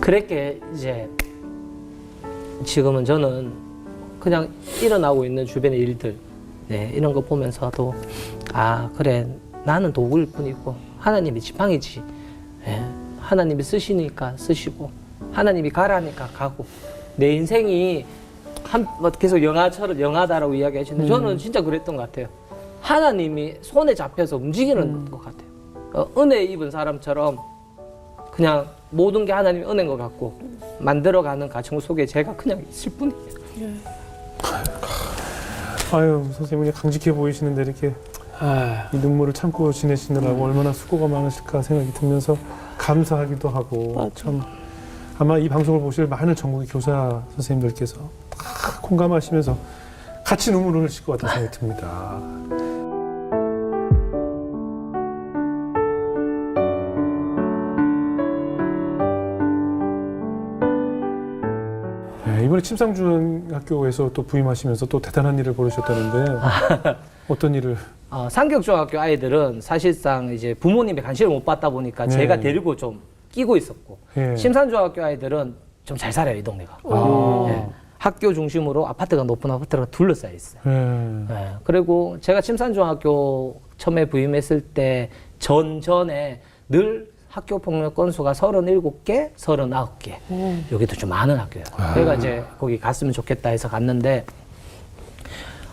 그렇게 이제 지금은 저는 그냥 일어나고 있는 주변의 일들 이런 거 보면서도 그래 나는 도구일 뿐이고 하나님이 지팡이지. 하나님이 쓰시니까 쓰시고 하나님이 가라니까 가고 내 인생이 계속 영화다라고 이야기하시는데 저는 진짜 그랬던 것 같아요. 하나님이 손에 잡혀서 움직이는 것 같아요. 은혜 입은 사람처럼 그냥 모든 게 하나님이 은혜인 것 같고 만들어가는 가정 속에 제가 그냥 있을 뿐이에요. 선생님이 강직해 보이시는데 이렇게 이 눈물을 참고 지내시느라고 얼마나 수고가 많으실까 생각이 들면서 감사하기도 하고 참 아마 이 방송을 보실 많은 전국의 교사 선생님들께서 다 공감하시면서 같이 눈물을 흘리실 것 같다는 생각이 듭니다. 네, 이번에 침상중학교에서 또 부임하시면서 또 대단한 일을 벌이셨다는데 어떤 일을? 상격중학교 아이들은 사실상 이제 부모님의 관심을 못 받다 보니까 네. 제가 데리고 좀 끼고 있었고 예. 심산중학교 아이들은 좀 잘 살아요, 이 동네가. 예. 학교 중심으로 아파트가 높은 아파트가 둘러싸여 있어요. 예. 예. 그리고 제가 침산중학교 처음에 부임했을 때 전에 늘 학교 폭력 건수가 37개, 39개. 여기도 좀 많은 학교예요. 그래가 이제 거기 갔으면 좋겠다 해서 갔는데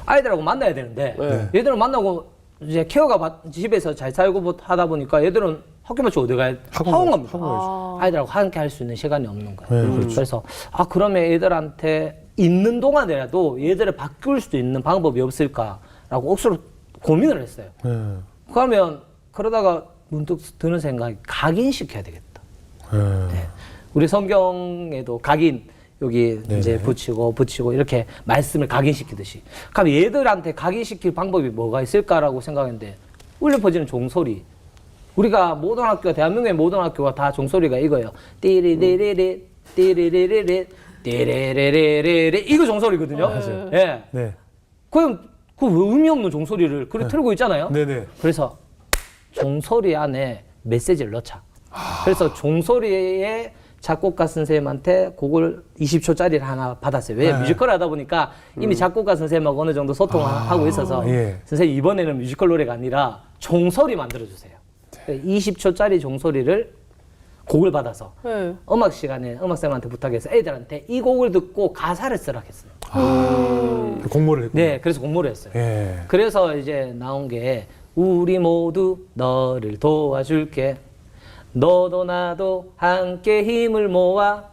아이들하고 만나야 되는데 얘들은 만나고 이제 케어가 집에서 잘 살고 하다 보니까 얘들은 학교 마치고 어디 가야 학원 갑니다. 아이들하고 함께 할 수 있는 시간이 없는 거예요. 네, 그렇죠. 그래서 그러면 애들한테 있는 동안이라도 얘들을 바꿀 수 있는 방법이 없을까라고 억수로 고민을 했어요. 예. 그러면 그러다가 문득 드는 생각이 각인시켜야 되겠다. 예. 네. 우리 성경에도 각인 여기 네네. 이제 붙이고 이렇게 말씀을 각인시키듯이. 그럼 얘들한테 각인시킬 방법이 뭐가 있을까라고 생각했는데 울려 퍼지는 종소리. 우리가 모든 학교, 대한민국의 모든 학교가 다 종소리가 이거예요. 띠리리리리 띠리리리리 띠리리리리 이거 종소리거든요. 맞아요. 예. 네. 그럼 그 의미 없는 종소리를 그래 틀고 있잖아요. 네네. 그래서 종소리 안에 메시지를 넣자. 그래서 종소리에 작곡가 선생님한테 곡을 20초짜리를 하나 받았어요. 왜? 네. 뮤지컬 하다 보니까 이미 작곡가 선생님하고 어느 정도 소통하고 있어서 예. 선생님 이번에는 뮤지컬 노래가 아니라 종소리 만들어주세요. 20초짜리 종소리를 곡을 받아서 네. 음악 시간에 음악쌤한테 부탁해서 애들한테 이 곡을 듣고 가사를 쓰라 했어요. 공모를 했고. 네, 그래서 공모를 했어요. 예. 그래서 이제 나온 게 우리 모두 너를 도와줄게. 너도 나도 함께 힘을 모아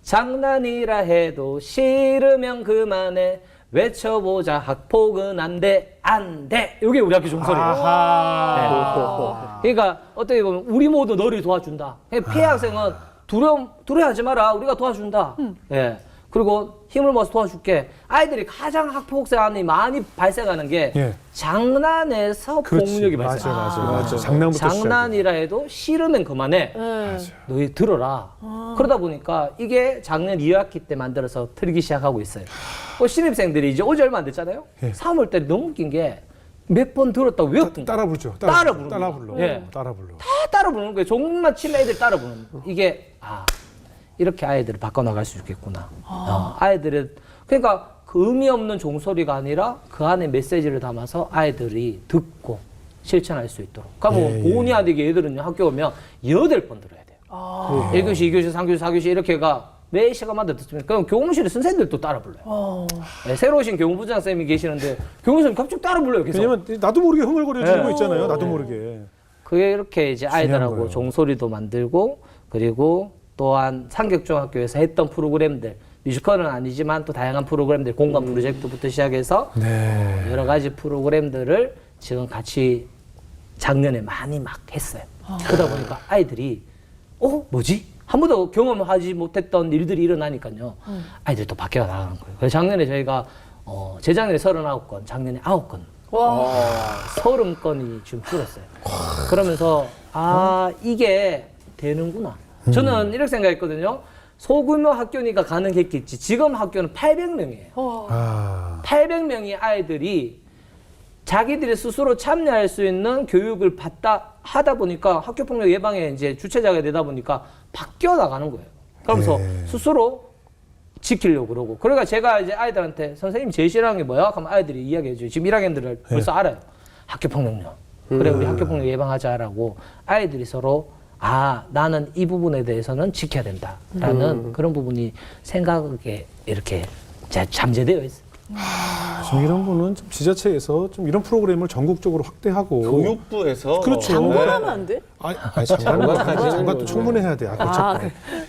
장난이라 해도 싫으면 그만해 외쳐보자 학폭은 안 돼, 안 돼. 이게 우리 학교 종소리예요. 아하. 네. 그러니까 어떻게 보면 우리 모두 너를 도와준다. 피해 학생은 두려워하지 마라. 우리가 도와준다. 예. 그리고 힘을 모아서 도와줄게. 아이들이 가장 학폭 사안이 많이 발생하는 게 예. 장난에서 그렇지. 폭력이 발생. 맞아. 장난부터 장난이라 해도 싫으면 그만해. 네. 너희 들어라. 그러다 보니까 이게 작년 2학기 때 만들어서 틀기 시작하고 있어요. 신입생들이 이제 오지 얼마 안 됐잖아요. 예. 3월 달에 너무 웃긴 게 몇 번 들었다고 외웠던 거예요. 따라 부르죠. 따라 부르는 따라 거야. 불러. 예. 따라 불러. 다 따라 부르는 거예요. 정말 친한 애들 따라 부르는 거예요. 이게 이렇게 아이들을 바꿔나갈 수 있겠구나. 아이들은 그러니까 그 의미 없는 종소리가 아니라 그 안에 메시지를 담아서 아이들이 듣고 실천할 수 있도록. 그러면 본의 아니게 애들은 학교 오면 8번 들어야 돼요. 1교시, 2교시, 3교시, 4교시 이렇게가 매 시간마다 듣습니다. 그럼 교무실에 선생님들도 따라 불러요. 네, 새로 오신 교무부장 쌤이 계시는데 교무선생님 갑자기 따라 불러요. 계속. 왜냐면 나도 모르게 흥얼거려지는 거 네. 있잖아요. 나도 모르게. 그게 이렇게 이제 아이들하고 거예요. 종소리도 만들고 그리고 또한 상격중학교에서 했던 프로그램들 뮤지컬은 아니지만 또 다양한 프로그램들 공간 프로젝트부터 시작해서 네. 여러 가지 프로그램들을 지금 같이 작년에 많이 막 했어요. 그러다 보니까 아이들이 뭐지? 한 번도 경험하지 못했던 일들이 일어나니까요. 아이들이 또 밖에 나가는 거예요. 그래서 작년에 저희가 재작년에 39건, 작년에 9건. 와. 30건이 지금 줄었어요. 그러면서 이게 되는구나. 저는 이렇게 생각했거든요. 소규모 학교니까 가능했겠지. 지금 학교는 800명이에요. 800명의 아이들이 자기들이 스스로 참여할 수 있는 교육을 하다 보니까 학교폭력 예방에 이제 주체자가 되다 보니까 바뀌어 나가는 거예요. 그러면서 스스로 지키려고 그러고. 그러니까 제가 이제 아이들한테 선생님 제일 싫어하는 게 뭐야? 하면 아이들이 이야기해줘요. 지금 1학년들을 벌써 알아요. 학교폭력요. 그래, 우리 학교폭력 예방하자라고 아이들이 서로 나는 이 부분에 대해서는 지켜야 된다라는 그런 부분이 생각에 이렇게 잠재되어 있어요. 지금 이런 거는 좀 지자체에서 좀 이런 프로그램을 전국적으로 확대하고 교육부에서 그렇죠. 장관하면 안 돼? 장관도 청문회해야 돼.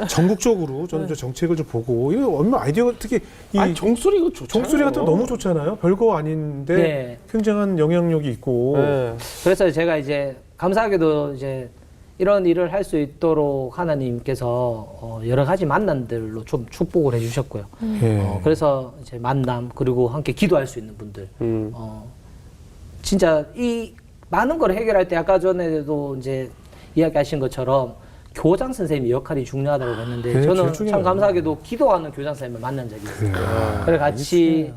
전국적으로 저는 저 정책을 좀 보고 이 얼마 아이디어가 특히 이 종소리가 좋잖아요. 종소리 같은 거 너무 좋잖아요. 별거 아닌데 네. 굉장한 영향력이 있고. 네. 그래서 제가 이제 감사하게도 이제 이런 일을 할 수 있도록 하나님께서 여러 가지 만남들로 좀 축복을 해주셨고요. 예. 그래서 이제 만남 그리고 함께 기도할 수 있는 분들, 진짜 이 많은 걸 해결할 때 아까 전에도 이제 이야기하신 것처럼 교장 선생님의 역할이 중요하다고 했는데 그게 제일 저는 중요해요. 참 감사하게도 기도하는 교장 선생님을 만난 적이 있어요. 그래요. 그래 같이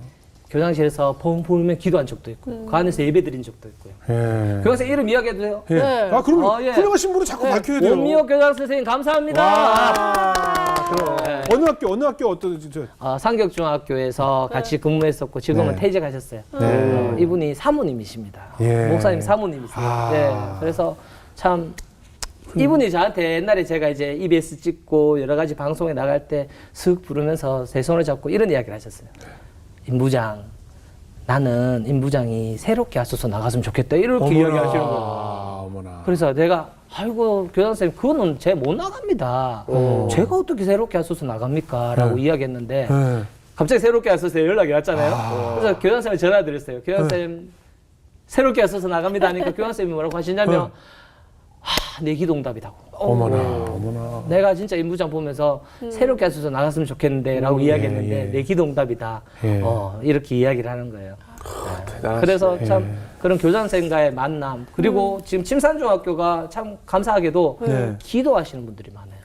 교장실에서 펑 불면 기도한 적도 있고 그 안에서 예배 드린 적도 있고요. 예. 교장 선생님 이름 이야기해도 돼요? 예. 네. 아, 그럼 예. 훌륭하신 분을 자꾸 밝혀야 돼요. 원미호 교장 선생님 감사합니다. 와. 그럼. 네. 어느 학교 어떤 상격중학교에서 같이 근무했었고 지금은 네. 퇴직하셨어요. 네. 이분이 사모님이십니다. 예. 목사님 사모님이세요. 아. 네. 그래서 참 이분이 저한테 옛날에 제가 이제 EBS 찍고 여러 가지 방송에 나갈 때 슥 부르면서 제 손을 잡고 이런 이야기를 하셨어요. 임 부장, 나는 임 부장이 새롭게 하소서 나갔으면 좋겠다. 이렇게 이야기하시는 거예요. 어머나. 그래서 내가 아이고 교장 선생님 그거는 제 못 나갑니다. 제가 어떻게 새롭게 하소서 나갑니까? 라고 네. 이야기했는데 네. 갑자기 새롭게 하소서 연락이 왔잖아요. 그래서 교장 선생님 전화 드렸어요. 교장 선생님 새롭게 하소서 나갑니다 하니까 교장 선생님이 뭐라고 하시냐면 내 기도응답이다고. 어머나. 어머나. 내가 진짜 임 부장 보면서 새롭게 하소서 나갔으면 좋겠는데 라고 이야기했는데 예. 내 기도응답이다. 예. 이렇게 이야기를 하는 거예요. 대단하시네. 그래서 참 그런 교장 선생님과의 만남 그리고 지금 침산중학교가 참 감사하게도 네. 기도하시는 분들이 많아요.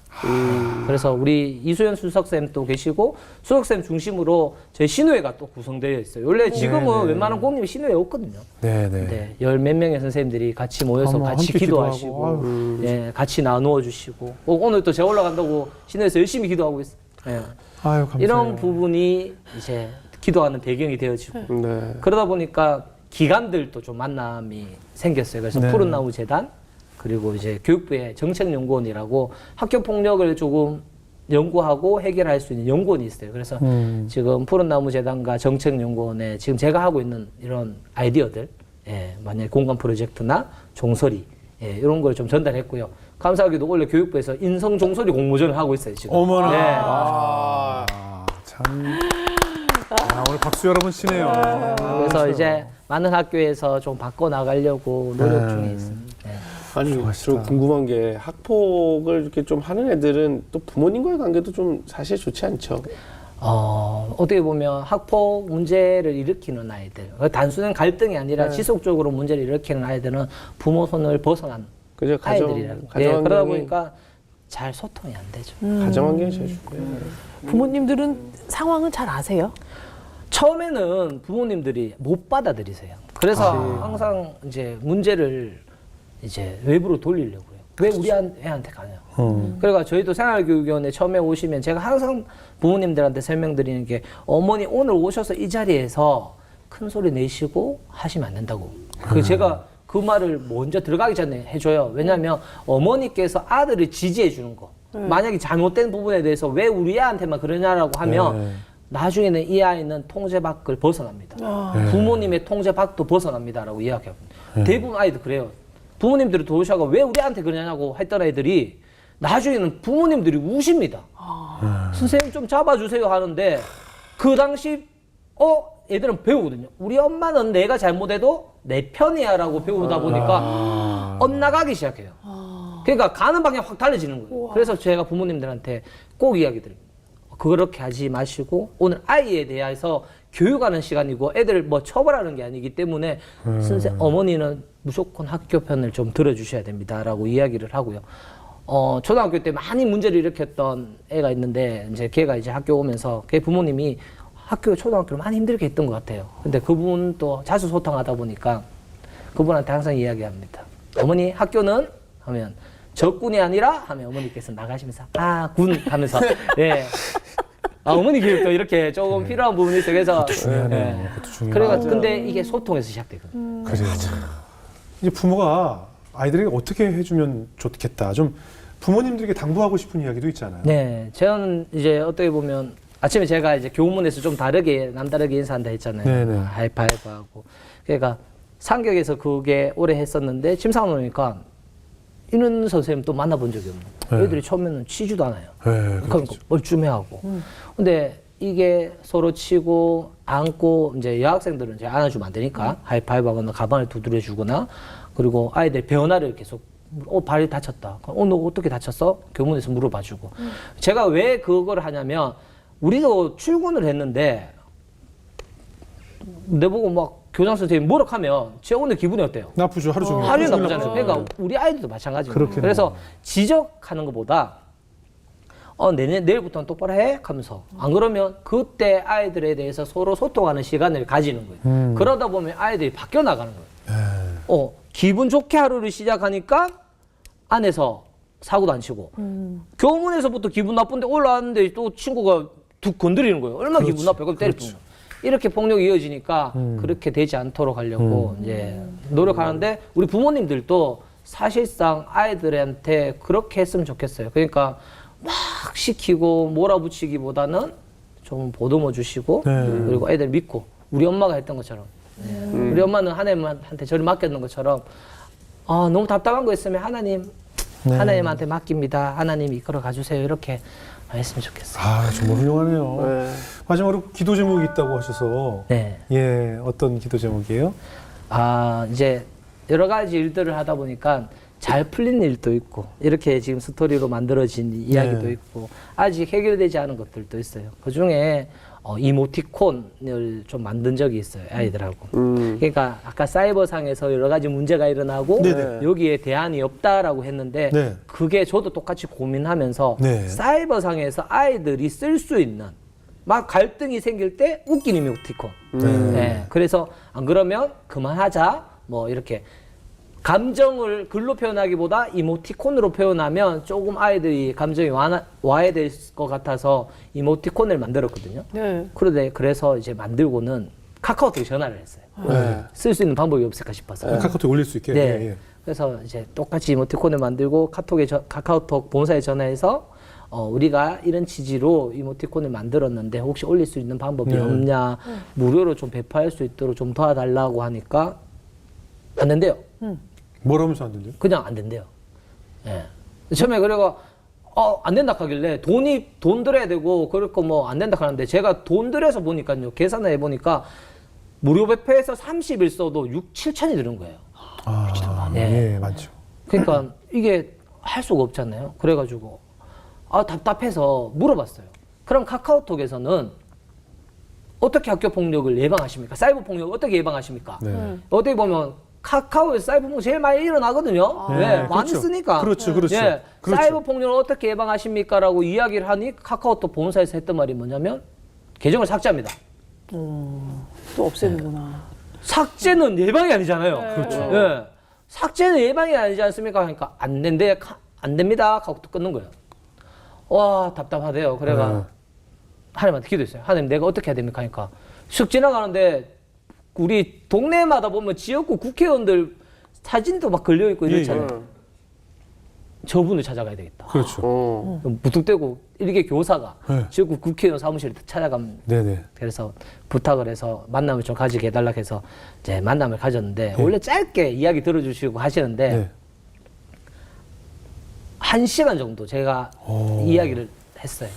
그래서 우리 이수연 수석쌤도 계시고 수석쌤 중심으로 저희 신우회가 또 구성되어 있어요. 원래 지금은 네. 웬만한 공립 신우회 없거든요. 네네. 네, 열 몇 명의 선생님들이 같이 모여서 어머, 같이 함께 기도하시고, 기도하고. 예, 같이 나누어 주시고, 오늘 또 제가 올라간다고 신우에서 열심히 기도하고 있어요. 예. 아유, 감사해요. 이런 부분이 이제 기도하는 배경이 되어지고, 네. 그러다 보니까 기관들도 좀 만남이 생겼어요. 그래서 네. 푸른 나무 재단 그리고 이제 교육부의 정책연구원이라고 학교 폭력을 조금 연구하고 해결할 수 있는 연구원이 있어요. 그래서 지금 푸른 나무 재단과 정책연구원에 지금 제가 하고 있는 이런 아이디어들, 예, 만약 공간 프로젝트나 종소리, 예, 이런 걸 좀 전달했고요. 감사하게도 원래 교육부에서 인성 종소리 공모전을 하고 있어요 지금. 어머나. 네. 아, 참. 아, 오늘 박수 여러분 치네요. 그래서 이제 많은 학교에서 좀 바꿔 나가려고 노력 네. 중에 있습니다. 네. 아니, 좋아하시다. 저 궁금한 게 학폭을 이렇게 좀 하는 애들은 또 부모님과의 관계도 좀 사실 좋지 않죠. 어떻게 보면 학폭 문제를 일으키는 아이들, 단순한 갈등이 아니라 지속적으로 문제를 일으키는 아이들은 부모 손을 벗어난 그죠? 아이들이라고. 가정 그러다 환경이- 보니까 잘 소통이 안 되죠. 가정 환경이 제일 중요해요. 부모님들은 상황은 잘 아세요? 처음에는 부모님들이 못 받아들이세요. 그래서 항상 이제 문제를 이제 외부로 돌리려고요. 왜 우리 애한테 가냐. 그러니까 저희도 생활교육위원회 처음에 오시면 제가 항상 부모님들한테 설명드리는 게 어머니 오늘 오셔서 이 자리에서 큰 소리 내시고 하시면 안 된다고. 제가 그 말을 먼저 들어가기 전에 해줘요. 왜냐하면 어머니께서 아들을 지지해 주는 거. 만약에 잘못된 부분에 대해서 왜 우리 애한테만 그러냐라고 하면 네. 나중에는 이 아이는 통제 밖을 벗어납니다. 부모님의 통제 밖도 벗어납니다라고 이야기합니다. 대부분 아이들 그래요. 부모님들이 도우셔가 왜 우리 애한테 그러냐고 했던 애들이 나중에는 부모님들이 우십니다. 선생님 좀 잡아주세요 하는데 그 당시 애들은 배우거든요. 우리 엄마는 내가 잘못해도 내 편이야 라고 배우다 보니까 엇나가기 시작해요. 그러니까 가는 방향이 확 달라지는 거예요. 그래서 제가 부모님들한테 꼭 이야기 드립니다. 그렇게 하지 마시고 오늘 아이에 대해서 교육하는 시간이고 애들 뭐 처벌하는 게 아니기 때문에 어머니는 무조건 학교 편을 좀 들어주셔야 됩니다라고 이야기를 하고요. 초등학교 때 많이 문제를 일으켰던 애가 있는데 이제 걔가 이제 학교 오면서 걔 부모님이 초등학교를 많이 힘들게 했던 것 같아요. 근데 그분도 자주 소통하다 보니까 그분한테 항상 이야기합니다. 어머니 학교는 하면 적군이 아니라 하면 어머니께서 나가시면서 군 하면서 예. 어머니 교육도 이렇게 조금 필요한 부분이 있어요. 그래서 그것도 중요하네요. 그것도 중요해요. 그래가 근데 이게 소통에서 시작되거든요. 그래요. 이제 부모가 아이들에게 어떻게 해주면 좋겠다. 좀 부모님들에게 당부하고 싶은 이야기도 있잖아요. 네, 저는 이제 어떻게 보면 아침에 제가 이제 교문에서 좀 남다르게 인사한다 했잖아요. 네네. 하이파이브하고. 그러니까 상격에서 그게 오래 했었는데 침상 오니까 이런 선생님 또 만나본 적이 없는 거예요. 네. 애들이 처음에는 치지도 않아요. 네, 그러니까 멀쩡해하고. 근데 이게 서로 치고 안고 이제 여학생들은 이제 안아주면 안 되니까 하이파이브 하거나 가방을 두드려 주거나 그리고 아이들 변화를 계속 발이 다쳤다. 오늘 어떻게 다쳤어? 교문에서 물어봐 주고. 제가 왜 그걸 하냐면 우리도 출근을 했는데 내보고 막 교장 선생님 뭐라 하면 제 오늘 기분이 어때요? 나쁘죠. 하루 종일. 하루 종일 종일 나쁘잖아요. 나쁘죠. 그러니까 우리 아이들도 마찬가지예요. 그렇겠네요. 그래서 지적하는 것보다 내일부터는 똑바로 해? 하면서 안 그러면 그때 아이들에 대해서 서로 소통하는 시간을 가지는 거예요. 그러다 보면 아이들이 바뀌어 나가는 거예요. 기분 좋게 하루를 시작하니까 안에서 사고도 안 치고 교문에서부터 기분 나쁜데 올라왔는데 또 친구가 툭 건드리는 거예요. 얼마나 기분 나빠요. 그럼 때리고. 이렇게 폭력이 이어지니까 그렇게 되지 않도록 하려고 이제 노력하는데 우리 부모님들도 사실상 아이들한테 그렇게 했으면 좋겠어요. 그러니까 막 시키고 몰아붙이기보다는 좀 보듬어 주시고 그리고 애들 믿고 우리 엄마가 했던 것처럼 우리 엄마는 하나님한테 저를 맡겼는 것처럼 너무 답답한 거 있으면 하나님한테 맡깁니다. 하나님 이끌어 가주세요. 이렇게 했으면 좋겠어요. 정말 훌륭하네요. 네. 마지막으로 기도 제목이 있다고 하셔서 네. 예, 어떤 기도 제목이에요? 이제 여러 가지 일들을 하다 보니까 잘 풀린 일도 있고 이렇게 지금 스토리로 만들어진 이야기도 있고 아직 해결되지 않은 것들도 있어요. 그중에 이모티콘을 좀 만든 적이 있어요. 아이들하고. 그러니까 아까 사이버상에서 여러 가지 문제가 일어나고 여기에 대안이 없다라고 했는데 그게 저도 똑같이 고민하면서 사이버상에서 아이들이 쓸 수 있는 막 갈등이 생길 때 웃긴 이모티콘. 그래서 안 그러면 그만하자 뭐 이렇게 감정을 글로 표현하기보다 이모티콘으로 표현하면 조금 아이들이 감정이 와야 될 것 같아서 이모티콘을 만들었거든요. 그래서 이제 만들고는 카카오톡에 전화를 했어요. 쓸 수 있는 방법이 없을까 싶어서. 카카오톡에 올릴 수 있게. 예. 그래서 이제 똑같이 이모티콘을 만들고 카카오톡 본사에 전화해서 우리가 이런 취지로 이모티콘을 만들었는데 혹시 올릴 수 있는 방법이 없냐, 무료로 좀 배포할 수 있도록 좀 도와달라고 하니까 안 된대요. 뭐라면서 안 된대요? 그냥 안 된대요. 처음에 그래가 안 된다 하길래 돈 들여야 되고 그럴 거 뭐 안 된다 하는데 제가 돈 들여서 보니까요. 계산을 해보니까 무료 배포해서 30일 써도 6,7천이 드는 거예요. 예, 맞죠. 그러니까 이게 할 수가 없잖아요. 그래가지고 답답해서 물어봤어요. 그럼 카카오톡에서는 어떻게 학교 폭력을 예방하십니까? 사이버 폭력을 어떻게 예방하십니까? 어떻게 보면 카카오에서 사이버 폭력 제일 많이 일어나거든요. 많이 그렇죠. 쓰니까. 그렇죠. 그렇죠. 사이버 폭력을 어떻게 예방하십니까라고 이야기를 하니 카카오톡 본사에서 했던 말이 뭐냐면 계정을 삭제합니다. 또 없애는구나. 삭제는 예방이 아니잖아요. 그렇죠. 삭제는 예방이 아니지 않습니까? 그러니까 안 됩니다. 하고 또 끊는 거예요. 와, 답답하대요. 그래가 하나님한테 기도했어요. 하나님, 내가 어떻게 해야 됩니까? 하니까 슥 지나가는데 우리 동네마다 보면 지역구 국회의원들 사진도 막 걸려있고 이렇잖아요. 저분을 찾아가야 되겠다. 그렇죠. 무턱대고 일개 교사가 지역구 국회의원 사무실에 찾아가면 그래서 부탁을 해서 만남을 좀 가지게 해달라고 해서 이제 만남을 가졌는데 원래 짧게 이야기 들어주시고 하시는데 1시간 정도 제가 이야기를 했어요.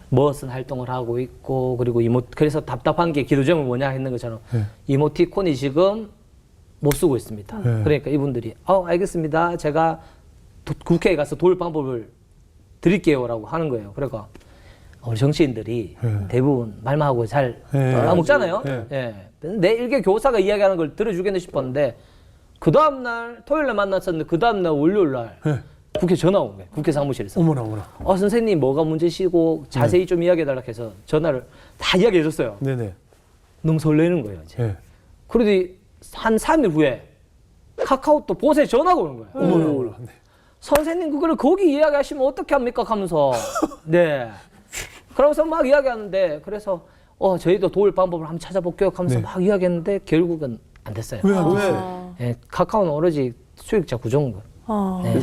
무엇은 활동을 하고 있고 그리고 그래서 답답한 게 기도 제목이 뭐냐 했는 것처럼 이모티콘이 지금 못 쓰고 있습니다. 그러니까 이분들이 알겠습니다. 제가 국회에 가서 도울 방법을 드릴게요라고 하는 거예요. 그러니까 우리 정치인들이 대부분 말만 하고 잘 먹잖아요. 내 일개 교사가 이야기하는 걸 들어주겠네 싶었는데 그 다음날 토요일날 만났었는데 그 다음날 월요일날 국회 전화 온 거예요. 국회 사무실에서. 어머나. 선생님 뭐가 문제시고 자세히 좀 이야기해달라고 해서 전화를 다 이야기해줬어요. 너무 설레는 거예요. 이제. 그러더니 한 3일 후에 카카오톡 본사에 전화가 오는 거예요. 어머나. 선생님 그거를 거기 이야기하시면 어떻게 합니까? 하면서 그러면서 막 이야기하는데 그래서 저희도 도울 방법을 한번 찾아볼게요 하면서 막 이야기했는데 결국은 안 됐어요. 왜 안 됐어요? 카카오는 오로지 수익자 구조인 거예요.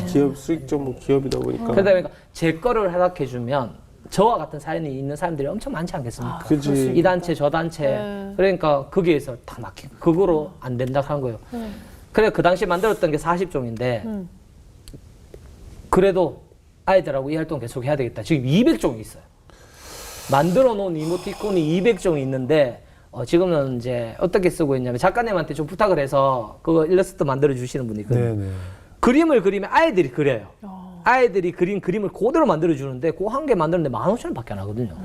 기업 수익 전문 기업이다 보니까. 그러다 보니까 제 거를 허락해주면 저와 같은 사연이 있는 사람들이 엄청 많지 않겠습니까? 그치. 이 단체 저 단체 그러니까 거기에서 다 막힌 그거로 안 된다 한 거예요. 그래 그 당시에 만들었던 게 40종인데 그래도 아이들하고 이 활동 계속 해야 되겠다. 지금 200종이 있어요. 만들어 놓은 이모티콘이 200종이 있는데 지금은 이제 어떻게 쓰고 있냐면 작가님한테 좀 부탁을 해서 그거 일러스트 만들어 주시는 분이 있거든요. 그림을 그리면 아이들이 그려요. 아이들이 그린 그림을 그대로 만들어 주는데 그 한 개 만드는데 15,000원밖에 안 하거든요.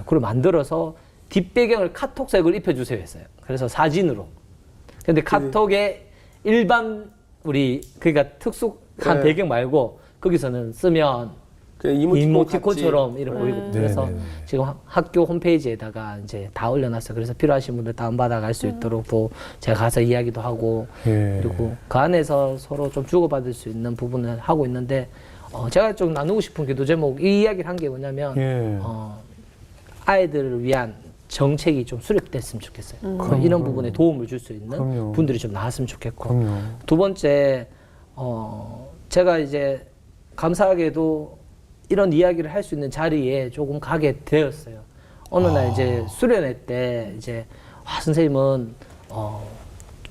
그걸 만들어서 뒷배경을 카톡색을 입혀주세요 했어요. 그래서 사진으로. 근데 카톡에 일반 우리 그러니까 특수한 네. 배경 말고 거기서는 쓰면 그냥 이모티콘처럼 이렇게 네. 보이거든요. 네. 그래서 네. 지금 학교 홈페이지에다가 이제 다 올려놨어요. 그래서 필요하신 분들 다운받아 갈 수 있도록 또 제가 가서 이야기도 하고 예. 그리고 그 안에서 서로 좀 주고받을 수 있는 부분을 하고 있는데 제가 좀 나누고 싶은 기도 제목 이 이야기를 한 게 뭐냐면 예. 아이들을 위한 정책이 좀 수립됐으면 좋겠어요. 그럼요. 이런 부분에 도움을 줄 수 있는 그럼요. 분들이 좀 나왔으면 좋겠고 그럼요. 두 번째 제가 이제 감사하게도 이런 이야기를 할 수 있는 자리에 조금 가게 되었어요. 어느 날 이제 수련회 때 이제 선생님은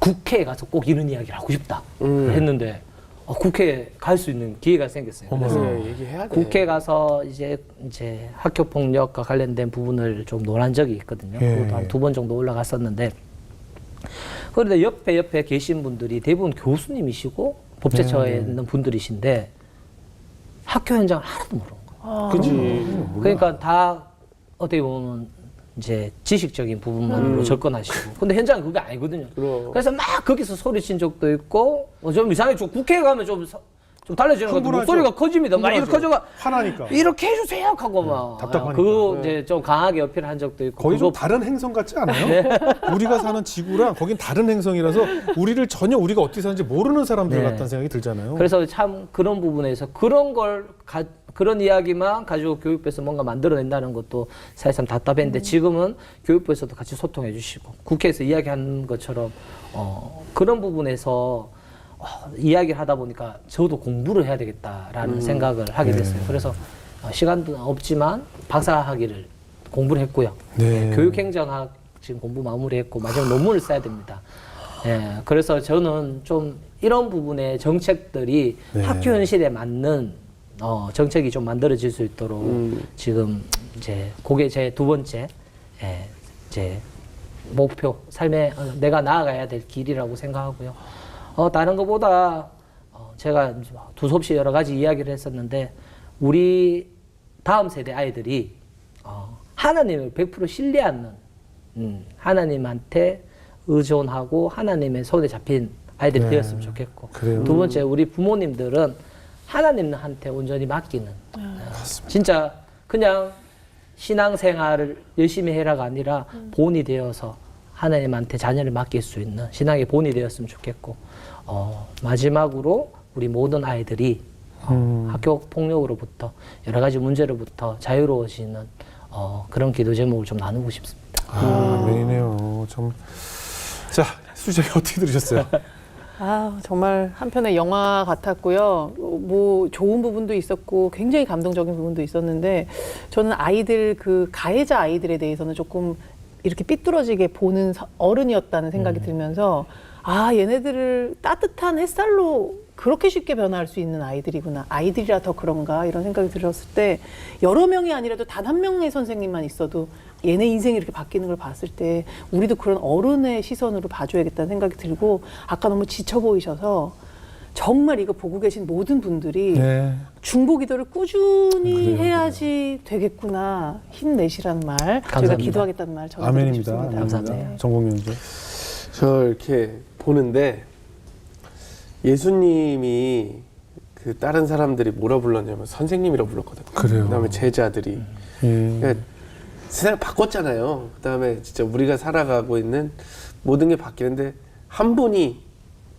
국회에 가서 꼭 이런 이야기를 하고 싶다 했는데 국회에 갈 수 있는 기회가 생겼어요. 그래서 네, 얘기해야 돼. 국회 가서 이제 학교 폭력과 관련된 부분을 좀 논한 적이 있거든요. 예. 그것도 한 2번 정도 올라갔었는데 그런데 옆에 계신 분들이 대부분 교수님이시고 법제처에 있는 분들이신데 학교 현장을 하나도 모르는 거예요. 그지. 그러니까 다 어떻게 보면 이제 지식적인 부분만으로 접근하시고 근데 현장은 그게 아니거든요. 그럼. 그래서 막 거기서 소리친 적도 있고 좀 이상하게 좀 국회에 가면 좀 달라지는 것 같아요. 흥분하죠. 목소리가 커집니다. 막 이렇게 흥분하죠. 커져가 화나니까. 이렇게 해주세요 하고 막 답답하니까. 그거 이제 좀 강하게 어필한 적도 있고 거의 좀 그거 다른 행성 같지 않아요? 우리가 사는 지구랑 거긴 다른 행성이라서 우리를 전혀 우리가 어떻게 사는지 모르는 사람들 네. 같다는 생각이 들잖아요. 그래서 참 그런 부분에서 그런 이야기만 가지고 교육부에서 뭔가 만들어낸다는 것도 사실상 답답했는데 지금은 교육부에서도 같이 소통해 주시고 국회에서 이야기한 것처럼 그런 부분에서 이야기를 하다 보니까 저도 공부를 해야 되겠다라는 생각을 하게 됐어요. 그래서 시간도 없지만 박사학위를 공부를 했고요. 네. 교육행정학 지금 공부 마무리했고 마지막 논문을 써야 됩니다. 예, 그래서 저는 좀 이런 부분의 정책들이 네. 학교 현실에 맞는 정책이 좀 만들어질 수 있도록 지금 이제 그게 제 두 번째 이제 목표, 삶에 내가 나아가야 될 길이라고 생각하고요. 다른 것보다 제가 두서없이 여러 가지 이야기를 했었는데 우리 다음 세대 아이들이 하나님을 100% 신뢰하는 하나님한테 의존하고 하나님의 손에 잡힌 아이들이 네. 되었으면 좋겠고 그래요. 두 번째 우리 부모님들은 하나님한테 온전히 맡기는 진짜 그냥 신앙생활을 열심히 해라가 아니라 본이 되어서 하나님한테 자녀를 맡길 수 있는 신앙의 본이 되었으면 좋겠고 마지막으로 우리 모든 아이들이 학교 폭력으로부터 여러 가지 문제로부터 자유로워지는 그런 기도 제목을 좀 나누고 싶습니다. 아멘이네요. 자, 수정이 어떻게 들으셨어요? 정말 한편의 영화 같았고요. 뭐 좋은 부분도 있었고 굉장히 감동적인 부분도 있었는데 저는 아이들 그 가해자 아이들에 대해서는 조금 이렇게 삐뚤어지게 보는 어른이었다는 생각이 들면서 얘네들을 따뜻한 햇살로 그렇게 쉽게 변화할 수 있는 아이들이구나. 아이들이라 더 그런가 이런 생각이 들었을 때 여러 명이 아니라도 단 한 명의 선생님만 있어도 얘네 인생이 이렇게 바뀌는 걸 봤을 때 우리도 그런 어른의 시선으로 봐줘야겠다는 생각이 들고 아까 너무 지쳐 보이셔서 정말 이거 보고 계신 모든 분들이 네. 중보기도를 꾸준히 그래요, 해야지 되겠구나. 힘내시라는 말, 저희가 감사합니다. 기도하겠다는 말 전해드리고 아멘입니다. 싶습니다. 감사합니다. 전공연주. 저 이렇게 보는데 예수님이 그 다른 사람들이 뭐라 불렀냐면 선생님이라고 불렀거든요. 그래요. 그다음에 제자들이 예. 그러니까 세상을 바꿨잖아요. 그다음에 진짜 우리가 살아가고 있는 모든 게 바뀌는데 한 분이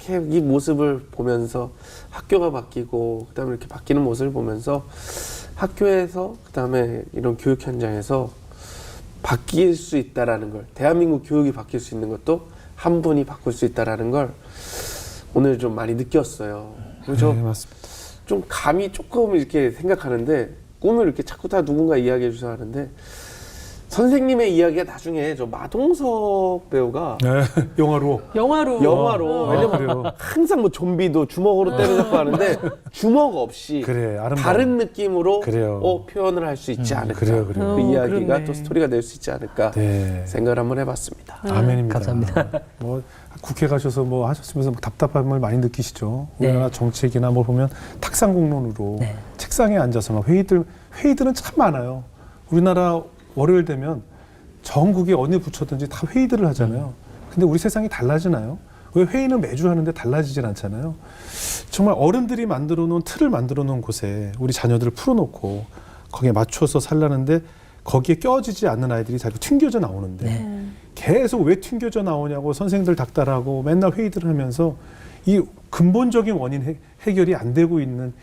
이렇게 이 모습을 보면서 학교가 바뀌고 그다음에 이렇게 바뀌는 모습을 보면서 학교에서 그다음에 이런 교육 현장에서 바뀔 수 있다라는 걸 대한민국 교육이 바뀔 수 있는 것도 한 분이 바꿀 수 있다라는 걸 오늘 좀 많이 느꼈어요. 그래서 네, 맞습니다. 좀 감이 조금 이렇게 생각하는데 꿈을 이렇게 자꾸 다 누군가 이야기해 주셔 하는데 선생님의 이야기가 나중에 저 마동석 배우가 네, 영화로. 영화로 왜냐면 그래요. 항상 뭐 좀비도 주먹으로 때려잡고 하는데 주먹 없이 그래, 아름다워. 다른 느낌으로 그래요. 표현을 할 수 있지 않을까. 그래요. 그 어, 이야기가 그러네. 또 스토리가 될 수 있지 않을까 네. 생각을 한번 해봤습니다. 아멘입니다. 감사합니다. 뭐 국회 가셔서 뭐 하셨으면서 답답함을 많이 느끼시죠. 네. 우리나라 정책이나 뭐 보면 탁상공론으로 네. 책상에 앉아서 막 회의들은 참 많아요. 우리나라 월요일 되면 전국에 어느 부처든지 다 회의들을 하잖아요. 근데 우리 세상이 달라지나요? 왜 회의는 매주 하는데 달라지질 않잖아요. 정말 어른들이 만들어 놓은 틀을 만들어 놓은 곳에 우리 자녀들을 풀어놓고 거기에 맞춰서 살라는데 거기에 껴지지 않는 아이들이 자꾸 튕겨져 나오는데 계속 왜 튕겨져 나오냐고 선생님들 닥달하고 맨날 회의들을 하면서 이 근본적인 원인 해결이 안 되고 있는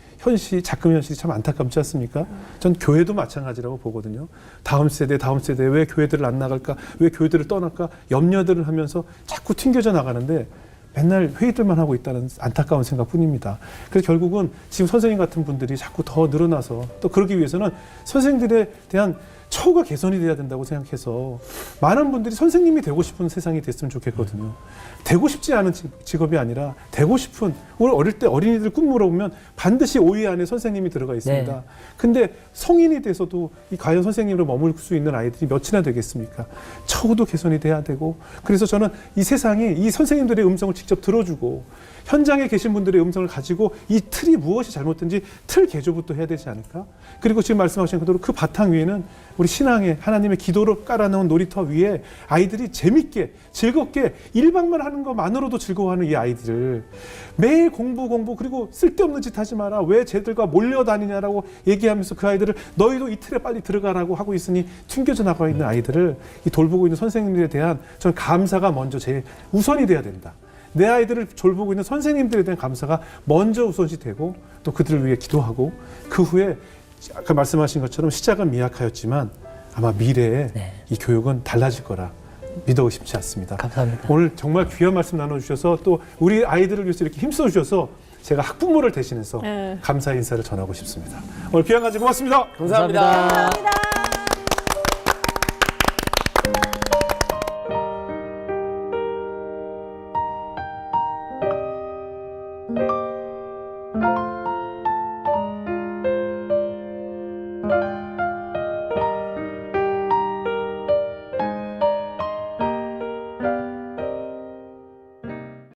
작금 현실이 참 안타깝지 않습니까? 전 교회도 마찬가지라고 보거든요. 다음 세대 왜 교회들을 안 나갈까? 왜 교회들을 떠날까? 염려들을 하면서 자꾸 튕겨져 나가는데 맨날 회의들만 하고 있다는 안타까운 생각뿐입니다. 그래서 결국은 지금 선생님 같은 분들이 자꾸 더 늘어나서 또 그러기 위해서는 선생님들에 대한 처우가 개선이 돼야 된다고 생각해서 많은 분들이 선생님이 되고 싶은 세상이 됐으면 좋겠거든요. 되고 싶지 않은 직업이 아니라 되고 싶은, 우리 어릴 때 어린이들 꿈 물어보면 반드시 5위 안에 선생님이 들어가 있습니다. 네. 근데 성인이 돼서도 이 과연 선생님으로 머물 수 있는 아이들이 몇이나 되겠습니까? 처우도 개선이 돼야 되고, 그래서 저는 이 세상이 이 선생님들의 음성을 직접 들어주고 현장에 계신 분들의 음성을 가지고 이 틀이 무엇이 잘못된지 틀 개조부터 해야 되지 않을까? 그리고 지금 말씀하신 그대로 그 바탕 위에는 우리 신앙의 하나님의 기도로 깔아놓은 놀이터 위에 아이들이 재밌게 즐겁게 1박만 하는 것만으로도 즐거워하는 이 아이들을 매일 공부 그리고 쓸데없는 짓 하지 마라, 왜 쟤들과 몰려다니냐라고 얘기하면서 그 아이들을 너희도 이 틀에 빨리 들어가라고 하고 있으니 튕겨져 나가 있는 아이들을 이 돌보고 있는 선생님들에 대한 저는 감사가 먼저 제일 우선이 돼야 된다. 내 아이들을 돌보고 있는 선생님들에 대한 감사가 먼저 우선시 되고 또 그들을 위해 기도하고 그 후에 아까 말씀하신 것처럼 시작은 미약하였지만 아마 미래에 이 교육은 달라질 거라 믿어 의심치 않습니다. 감사합니다. 오늘 정말 귀한 말씀 나눠주셔서 또 우리 아이들을 위해서 이렇게 힘써 주셔서 제가 학부모를 대신해서 감사 인사를 전하고 싶습니다. 오늘 귀한 가지 고맙습니다. 감사합니다. 감사합니다.